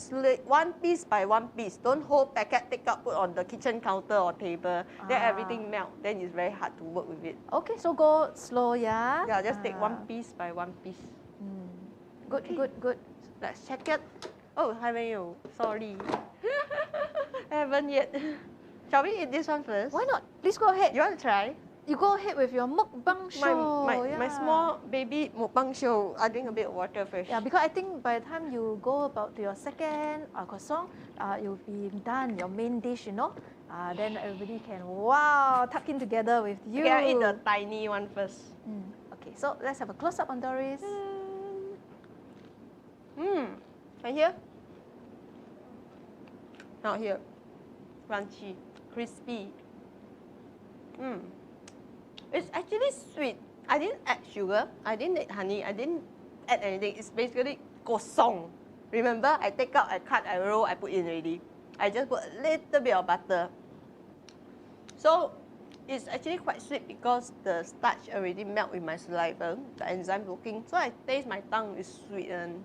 S2: one piece by one piece. Don't whole packet take out, put on the kitchen counter or table. Then everything melt. Then it's very hard to work with it.
S1: Okay, so go slow, yeah?
S2: Yeah, just take one piece by one piece.
S1: Good,
S2: Okay.
S1: good.
S2: Let's check it. Oh, haven't you? Sorry. Haven't yet. Shall we eat this one first?
S1: Why not? Please go ahead.
S2: You want to try?
S1: You go ahead with your mukbang show.
S2: My small baby mukbang show. I drink a bit of water first.
S1: Yeah, because I think by the time you go about to your second croissant, you'll be done, your main dish, then everybody can, tuck in together with you.
S2: Okay, I eat the tiny one first.
S1: Okay, so let's have a close-up on Doris.
S2: Can you hear? Not here. Crunchy, crispy. It's actually sweet. I didn't add sugar. I didn't add honey. I didn't add anything. It's basically croissant. Remember, I take out, I cut, I roll, I put in already. I just put a little bit of butter. So it's actually quite sweet because the starch already melt with my saliva. The enzyme working. So I taste my tongue is sweet and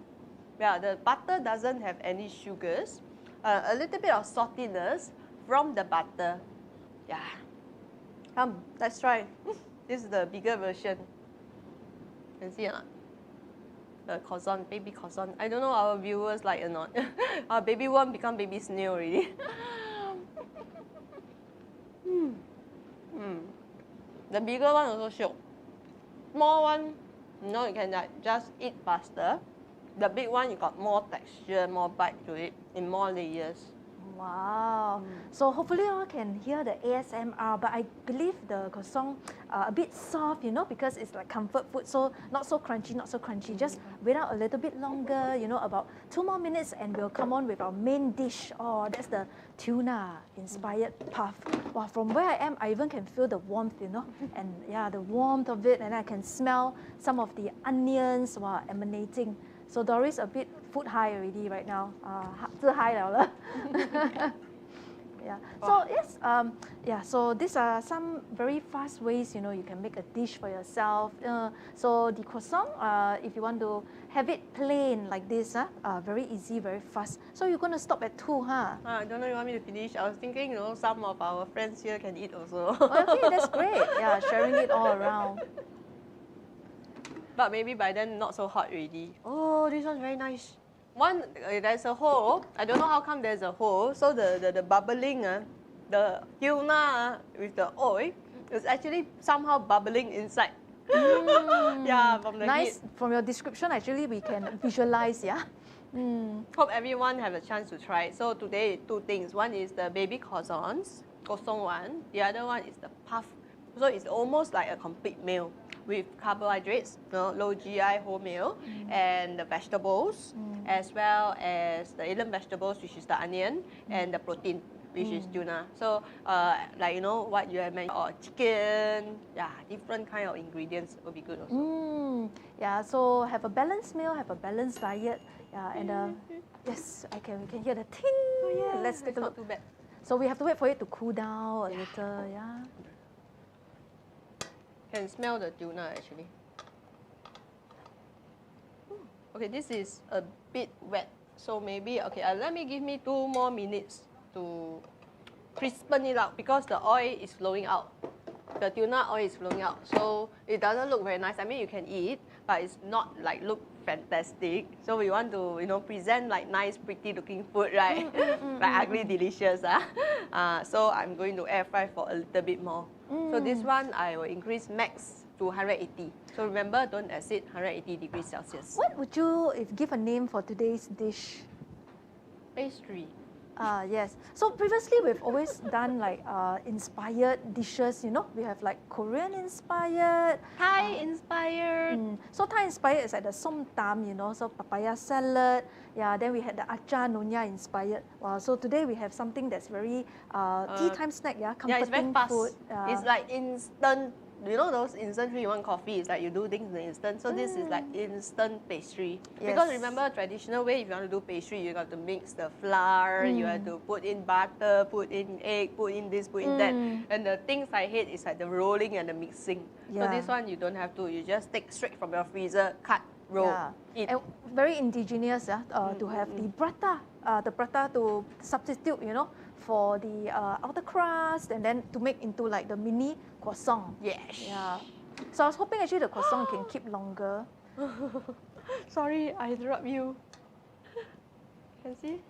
S2: yeah, the butter doesn't have any sugars. A little bit of saltiness from the butter. Yeah. Come, let's try. This is the bigger version. Can see or not? The croissant, baby croissant. I don't know our viewers like or not. Our baby worm become baby snail already. The bigger one also shiok. small one, you know, you can like just eat faster. The big one, you got more texture, more bite to it, in more layers.
S1: Wow. So hopefully you all can hear the ASMR, but I believe the croissant a bit soft, you know, because it's like comfort food, so not so crunchy, not so crunchy. Just wait out a little bit longer, you know, about 2 more minutes and we'll come on with our main dish. Oh, that's the tuna inspired puff. Wow, from where I am, I even can feel the warmth, you know, and yeah, the warmth of it, and I can smell some of the onions, wow, emanating. So Doris a bit food high already right now. 自嗨了了. Yeah. So yes, yeah. So these are some very fast ways, you know, you can make a dish for yourself. So the croissant, if you want to have it plain like this, very easy, very fast. So you're going to stop at 2, huh?
S2: I don't know you want me to finish. I was thinking, you know, some of our friends here can eat also.
S1: Okay, that's great. Yeah, sharing it all around.
S2: But maybe by then not so hot already. Oh, this one's very nice. One, there's a hole. I don't know how come there's a hole. So the bubbling, the tuna with the oil is actually somehow bubbling inside. Yeah, from the
S1: nice.
S2: heat.
S1: From your description, actually, we can visualize, yeah.
S2: Hope everyone have a chance to try it. So today, 2 things. One is the baby croissant one. The other one is the puff. So it's almost like a complete meal with carbohydrates, you know, low GI whole meal, and the vegetables, as well as the alien vegetables, which is the onion, and the protein, which is tuna. So, like, you know, what you have mentioned, or chicken, yeah, different kind of ingredients will be good also.
S1: Yeah, so have a balanced meal, have a balanced diet. Yeah, and yes, we can hear the ting.
S2: Oh, yeah,
S1: let's take a look.
S2: Not too bad.
S1: So we have to wait for it to cool down a little, yeah.
S2: Can smell the tuna actually. Okay, this is a bit wet, so maybe, okay, let me give me 2 more minutes to crispen it out because the oil is flowing out. The tuna oil is flowing out, so it doesn't look very nice. I mean, you can eat, but it's not like look fantastic. So we want to, you know, present like nice, pretty looking food, right? Like ugly, delicious. So I'm going to air fry for a little bit more. So this one, I will increase max to 180. So remember, don't exceed 180 degrees Celsius.
S1: What would you give a name for today's dish?
S2: Pastry.
S1: Yes. So previously we've always done like inspired dishes, you know. We have like Korean inspired,
S2: Thai inspired.
S1: So Thai inspired is like the som tam, you know, so papaya salad. Yeah, then we had the acar nonya inspired. Wow, so today we have something that's very tea time snack, yeah, comforting
S2: it's very fast.
S1: food.
S2: It's like instant. You know those instant 3-in-1 coffee, it's like you do things in the instant. So this is like instant pastry.
S1: Yes.
S2: Because remember, traditional way, if you want to do pastry, you got to mix the flour, you have to put in butter, put in egg, put in this, put in that. And the things I hate is like the rolling and the mixing.
S1: Yeah.
S2: So this one, you don't have to. You just take straight from your freezer, cut, roll, eat.
S1: And very indigenous, to have the prata to substitute, you know, for the outer crust, and then to make into like the mini croissant.
S2: Yes.
S1: Yeah. So I was hoping actually the croissant can keep longer.
S2: Sorry, I interrupt you. Can see?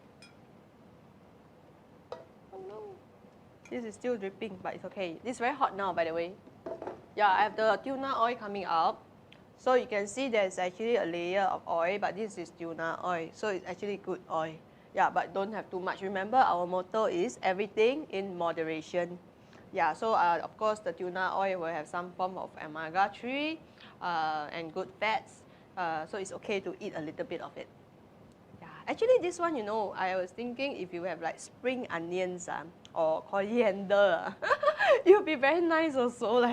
S2: Oh no. This is still dripping, but it's okay. It's very hot now, by the way. Yeah, I have the tuna oil coming out. So you can see there's actually a layer of oil, but this is tuna oil. So it's actually good oil. Yeah, but don't have too much. Remember, our motto is everything in moderation. Yeah, so of course the tuna oil will have some form of omega-3 and good fats. So it's okay to eat a little bit of it. Yeah, actually this one, you know, I was thinking if you have like spring onions or coriander, it would be very nice also.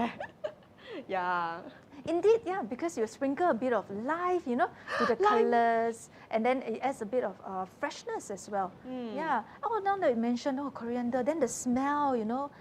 S2: Yeah.
S1: Indeed, yeah, because you sprinkle a bit of life, you know, to the colors, and then it adds a bit of freshness as well. Yeah. Oh, now that you mentioned, coriander, then the smell, you know,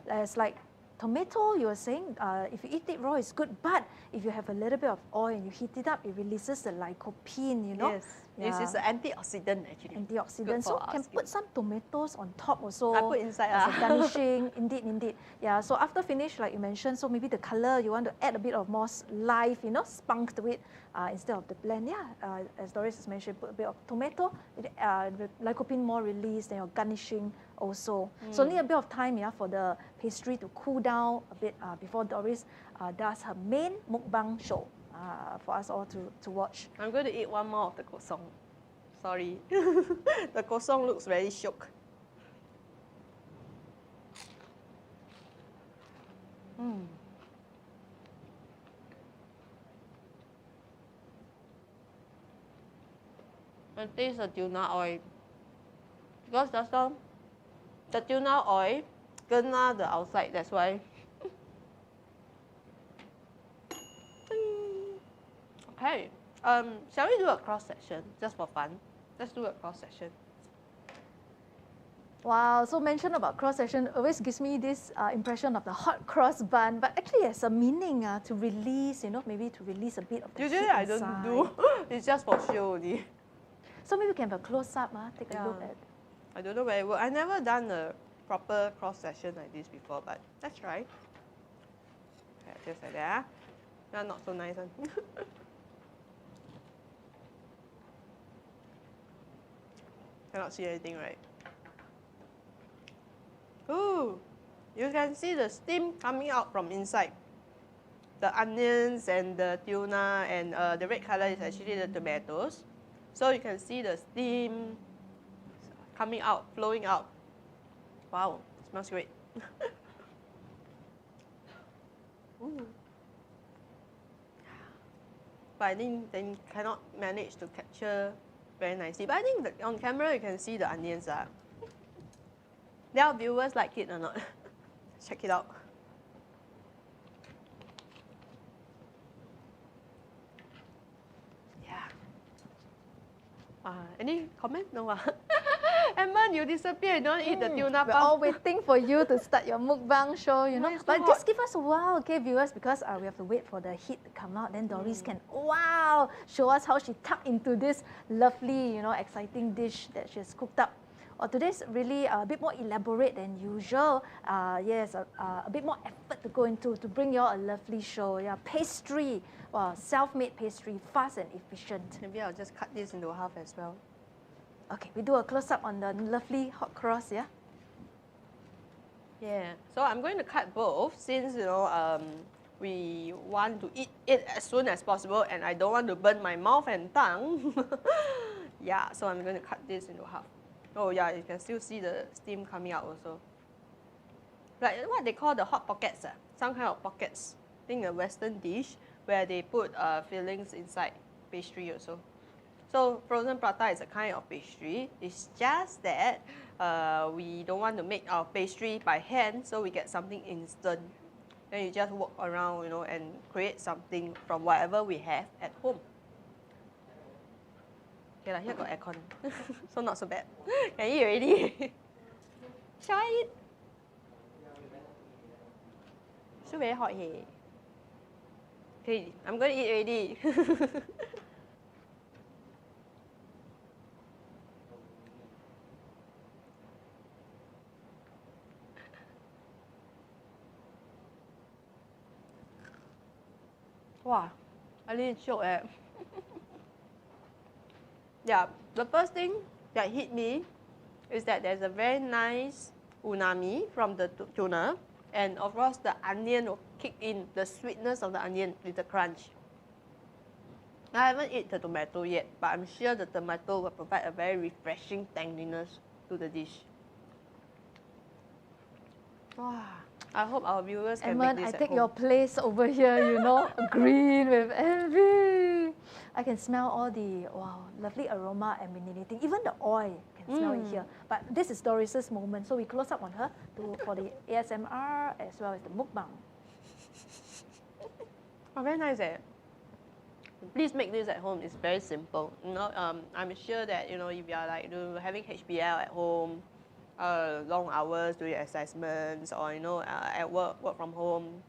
S1: it's like tomato, you were saying, if you eat it raw, it's good, but if you have a little bit of oil and you heat it up, it releases the lycopene, you know.
S2: Yes. This is an antioxidant actually.
S1: Antioxidant. So can put some tomatoes on top also.
S2: I put inside.
S1: As a garnishing. Indeed. Yeah. So after finish, like you mentioned, so maybe the color you want to add a bit of more life, you know, spunk to it instead of the blend. Yeah. As Doris has mentioned, put a bit of tomato, the lycopene more released, then your garnishing also. So need a bit of time, yeah, for the pastry to cool down a bit before Doris does her main mukbang show. For us all to watch.
S2: I'm going to eat one more of the kosong. Sorry. The kosong looks very shook. I taste the tuna oil. Because just now, the tuna oil kena the outside, that's why. Okay, shall we do a cross section just for fun? Let's do a cross section.
S1: Wow, so mention about cross section always gives me this impression of the hot cross bun, but actually has a meaning to release, you know, maybe to release a bit of the
S2: Usually
S1: heat
S2: I
S1: inside.
S2: don't do, it's just for show only.
S1: So maybe we can have a close up, take a look at.
S2: I don't know where it will. I never done a proper cross section like this before, but let's try. Okay, just like that. Not so nice one. Cannot see anything, right? Ooh, you can see the steam coming out from inside. The onions and the tuna and the red color is actually the tomatoes. So you can see the steam coming out, flowing out. Wow, smells great. Ooh. But I think then cannot manage to capture very nicely. But I think that on camera you can see the onions. Their viewers like it or not? Check it out. Yeah. Any comment? No. Edmund, you disappear. You don't eat the tuna.
S1: We're all waiting for you to start your mukbang show, you know.
S2: It's
S1: But
S2: so
S1: just
S2: hot.
S1: give us a while, okay, viewers, because we have to wait for the heat to come out. Then Doris can, wow, show us how she tucked into this lovely, you know, exciting dish that she's cooked up. Today's really a bit more elaborate than usual. Yes, a bit more effort to go into to bring you all a lovely show. Yeah, pastry, self-made pastry, fast and efficient.
S2: Maybe I'll just cut this into half as well.
S1: Okay, we do a close-up on the lovely hot cross, yeah?
S2: Yeah, so I'm going to cut both since, you know, we want to eat it as soon as possible and I don't want to burn my mouth and tongue. Yeah, so I'm going to cut this into half. Oh yeah, you can still see the steam coming out also. Like what they call the hot pockets, some kind of pockets. I think a Western dish where they put fillings inside pastry also. So frozen prata is a kind of pastry. It's just that we don't want to make our pastry by hand, so we get something instant. Then you just walk around, you know, and create something from whatever we have at home. Okay, here got aircon, so not so bad. Can eat already? Shall I eat? Still very hot here. Okay, I'm going to eat already. Wow, I really choked eh. Yeah, the first thing that hit me is that there's a very nice umami from the tuna, and of course the onion will kick in, the sweetness of the onion with the crunch. I haven't eaten the tomato yet, but I'm sure the tomato will provide a very refreshing tanginess to the dish. Wow, I hope our viewers can
S1: Edmund,
S2: make this
S1: I
S2: at
S1: take
S2: home.
S1: your place over here, you know, green with envy. I can smell all the, wow, lovely aroma emanating. Even the oil, can smell it here. But this is Doris's moment, so we close up on her for the ASMR as well as the mukbang.
S2: Oh, very nice eh. Please make this at home. It's very simple. You know, I'm sure that, you know, if you are like having HBL at home, long hours doing assessments, or, you know, at work from home,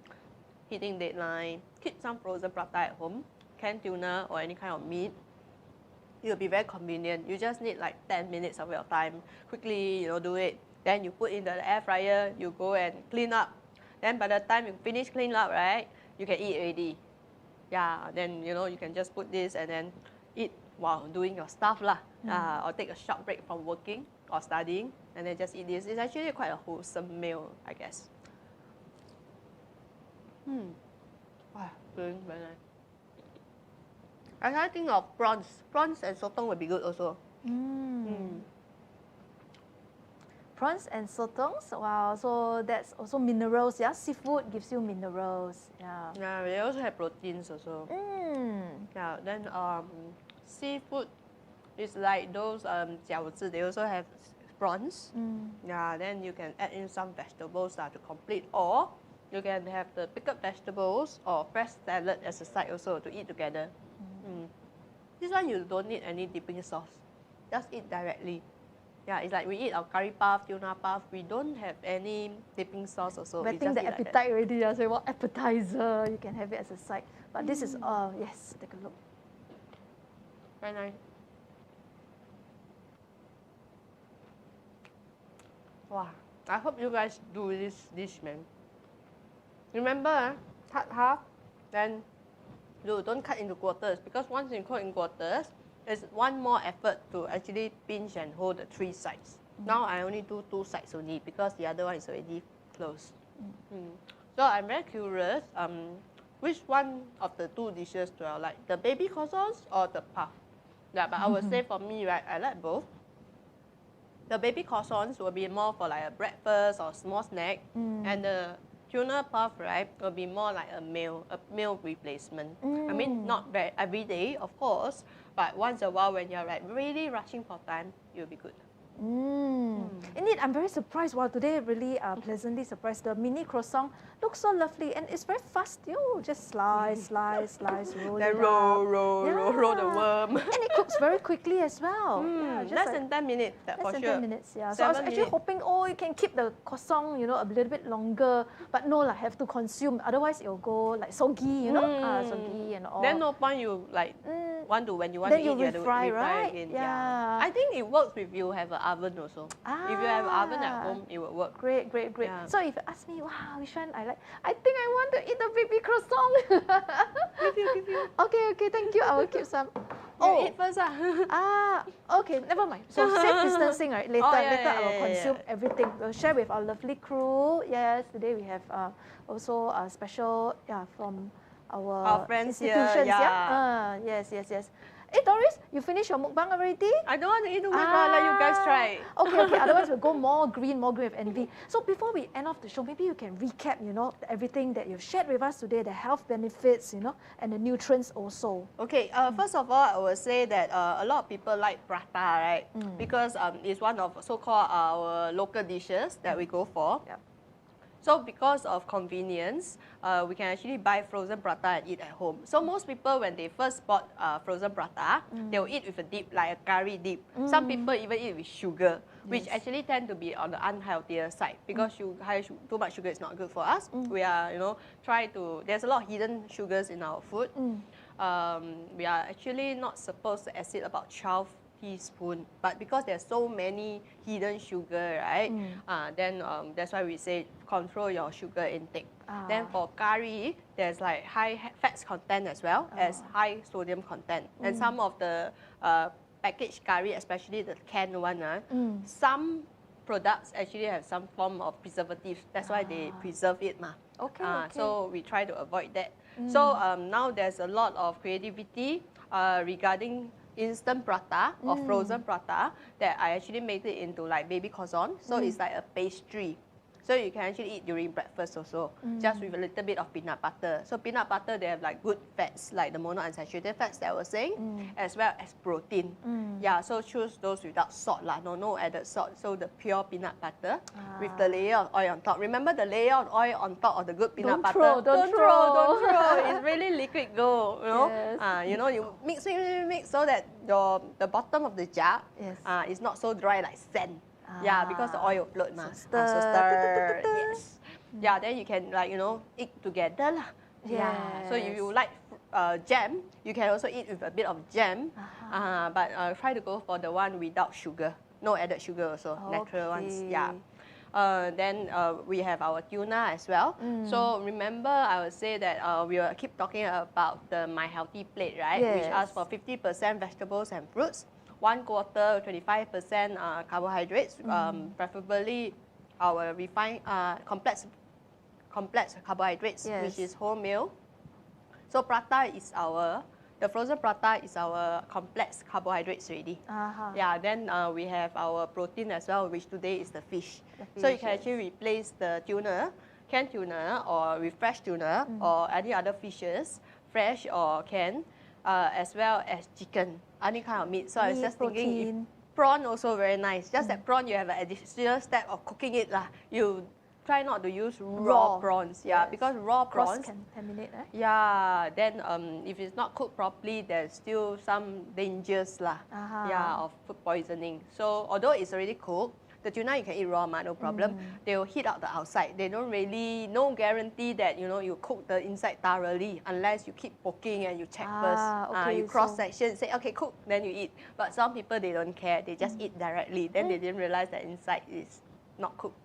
S2: hitting deadline, keep some frozen prata at home, canned tuna or any kind of meat. it'll be very convenient. You just need like 10 minutes of your time. Quickly, do it. Then you put in the air fryer, you go and clean up. Then by the time you finish clean up, right, you can eat already. Yeah, then, you can just put this and then eat while doing your stuff lah. Or take a short break from working or studying and then just eat this. It's actually quite a wholesome meal, I guess. Wow, very nice. I think of prawns. Prawns and sotong would be good also.
S1: Prawns and sotongs, wow, so that's also minerals, yeah? Seafood gives you minerals, yeah.
S2: Yeah, they also have proteins also. Yeah, then seafood is like those 饺子, they also have prawns. Yeah, then you can add in some vegetables to complete, or you can have the pickled vegetables or fresh salad as a side also to eat together. This one you don't need any dipping sauce. Just eat directly. Yeah, it's like we eat our curry puff, tuna puff. We don't have any dipping sauce also.
S1: Whetting the appetite like already. Yeah, so what appetizer? You can have it as a side. But this is, yes, take a look.
S2: Very nice. Wow, I hope you guys do this dish, man. Remember, cut half, then don't cut into quarters, because once you cut in quarters, there's one more effort to actually pinch and hold the 3 sides. Now I only do 2 sides only because the other one is already closed. So I'm very curious, which one of the 2 dishes do I like? The baby croissants or the puff? Yeah, but I would say for me, right, I like both. The baby croissants will be more for like a breakfast or small snack, and the tuna puff, right, will be more like a meal replacement. I mean, not very every day, of course, but once in a while when you're like really rushing for time, you'll be good.
S1: Indeed, I'm very surprised. Wow, today really pleasantly surprised. The mini croissant looks so lovely and it's very fast. You just slice, roll
S2: then
S1: it
S2: roll the worm.
S1: And it cooks very quickly as well.
S2: Less than 10 minutes, for sure.
S1: 10 minutes, yeah. So I was actually hoping, you can keep the croissant, a little bit longer. But no, have to consume. Otherwise, it'll go like soggy, soggy and all.
S2: Then no point you like when you want to eat, you have to refry again.
S1: Yeah.
S2: I think it works if you have an oven also. If you have an oven at home, it will work.
S1: Great. Yeah. So if you ask me, wow, which one I like, I think I want to eat the baby croissant.
S2: Give you.
S1: Okay, thank you. I will keep some.
S2: You eat first.
S1: Okay, never mind. So safe distancing, right? Later, I will consume everything. We'll share with our lovely crew. Yes, today we have also a special from our
S2: friends
S1: institutions.
S2: Here. Yeah.
S1: Yes. Hey Doris, you finished your mukbang already?
S2: I don't want to eat the mukbang. I'll let you guys try.
S1: Okay. Otherwise, we'll go more green with envy. So before we end off the show, maybe you can recap, everything that you've shared with us today, the health benefits, and the nutrients also.
S2: Okay. First of all, I would say that a lot of people like prata, right? Because it's one of so-called our local dishes that we go for.
S1: Yeah.
S2: So because of convenience, we can actually buy frozen prata and eat at home. So most people, when they first bought frozen prata, they'll eat with a dip, like a curry dip. Some people even eat with sugar, which actually tend to be on the unhealthier side, because too much sugar is not good for us. We are, there's a lot of hidden sugars in our food. We are actually not supposed to exceed about 12 teaspoon, but because there's so many hidden sugar, right? Then that's why we say control your sugar intake. Then for curry, there's like high fats content as well as high sodium content. And some of the packaged curry, especially the canned one, some products actually have some form of preservatives. That's why they preserve it.
S1: Okay.
S2: So we try to avoid that. So now there's a lot of creativity regarding instant prata or frozen prata that I actually made it into like baby croissant. So it's like a pastry. So you can actually eat during breakfast also, just with a little bit of peanut butter. So peanut butter, they have like good fats, like the monounsaturated fats that I was saying, as well as protein. Yeah, so choose those without salt lah, no added salt. So the pure peanut butter with the layer of oil on top. Remember the layer of oil on top of the good peanut butter?
S1: Don't throw.
S2: It's really liquid gold,
S1: Yes.
S2: You mix so that the bottom of the jar is not so dry like sand. Yeah, because the oil float
S1: So
S2: stir. Yes. Yeah, then you can eat together lah.
S1: Yeah.
S2: So if you like jam, you can also eat with a bit of jam. But try to go for the one without sugar. No added sugar also, natural ones. Yeah. Then we have our tuna as well. So remember, I would say that we will keep talking about the My Healthy Plate, right?
S1: Yes.
S2: Which asks for 50% vegetables and fruits, 1/4, 25% carbohydrates, preferably our refined complex carbohydrates, which is wholemeal. So prata is the frozen prata is our complex carbohydrates already. Yeah, then we have our protein as well, which today is the fish. So you can actually replace the tuna, canned tuna, or with fresh tuna, or any other fishes, fresh or canned, as well as chicken, any kind of meat. So I was just thinking, if prawn also very nice. Just that prawn, you have an additional step of cooking it lah. You try not to use raw prawns, because raw prawns
S1: contaminate.
S2: Yeah, then if it's not cooked properly, there's still some dangers lah. Of food poisoning. So although it's already cooked, the tuna you can eat raw, no problem. They will heat out the outside. They don't really, no guarantee that you cook the inside thoroughly unless you keep poking and you check first. You cross section, say okay, cook, then you eat. But some people they don't care. They just eat directly. Then they didn't realize that inside is not cooked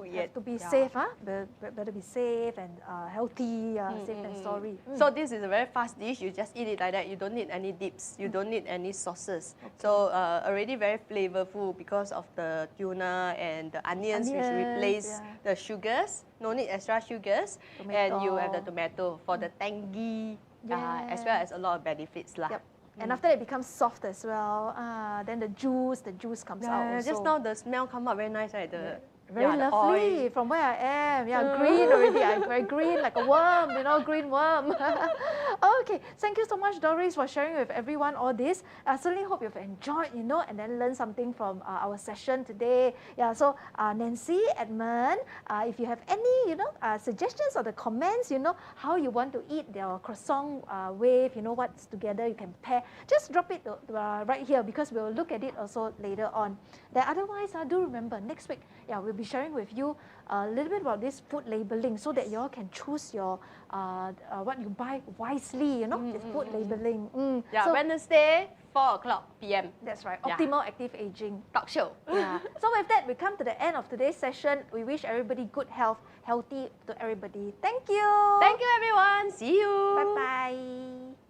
S2: yet.
S1: To be safe, better be safe and healthy, safe and sorry.
S2: So this is a very fast dish. You just eat it like that. You don't need any dips. You don't need any sauces. So already very flavorful because of the tuna and the onions which replace the sugars. No need extra sugars. And you have the tomato for the tangy, as well as a lot of benefits lah.
S1: And after it becomes soft as well, then the juice comes out also.
S2: Just now the smell come out very nice, right?
S1: Very lovely from where I am. Green already. I'm very green, like a worm, green worm. Okay, thank you so much, Doris, for sharing with everyone all this. I certainly hope you've enjoyed, and then learned something from our session today. So Nancy, Edmund, if you have any, suggestions or the comments, how you want to eat their croissant wave, what's together you can pair, just drop it right here because we'll look at it also later on. Then otherwise, do remember next week, we'll be sharing with you a little bit about this food labeling so that you all can choose your what you buy wisely, the food labeling.
S2: So Wednesday, 4:00 p.m.
S1: That's right. Optimal Active Aging
S2: Talk show.
S1: So with that, we come to the end of today's session. We wish everybody good health, healthy to everybody. Thank you.
S2: Thank you, everyone. See you.
S1: Bye-bye.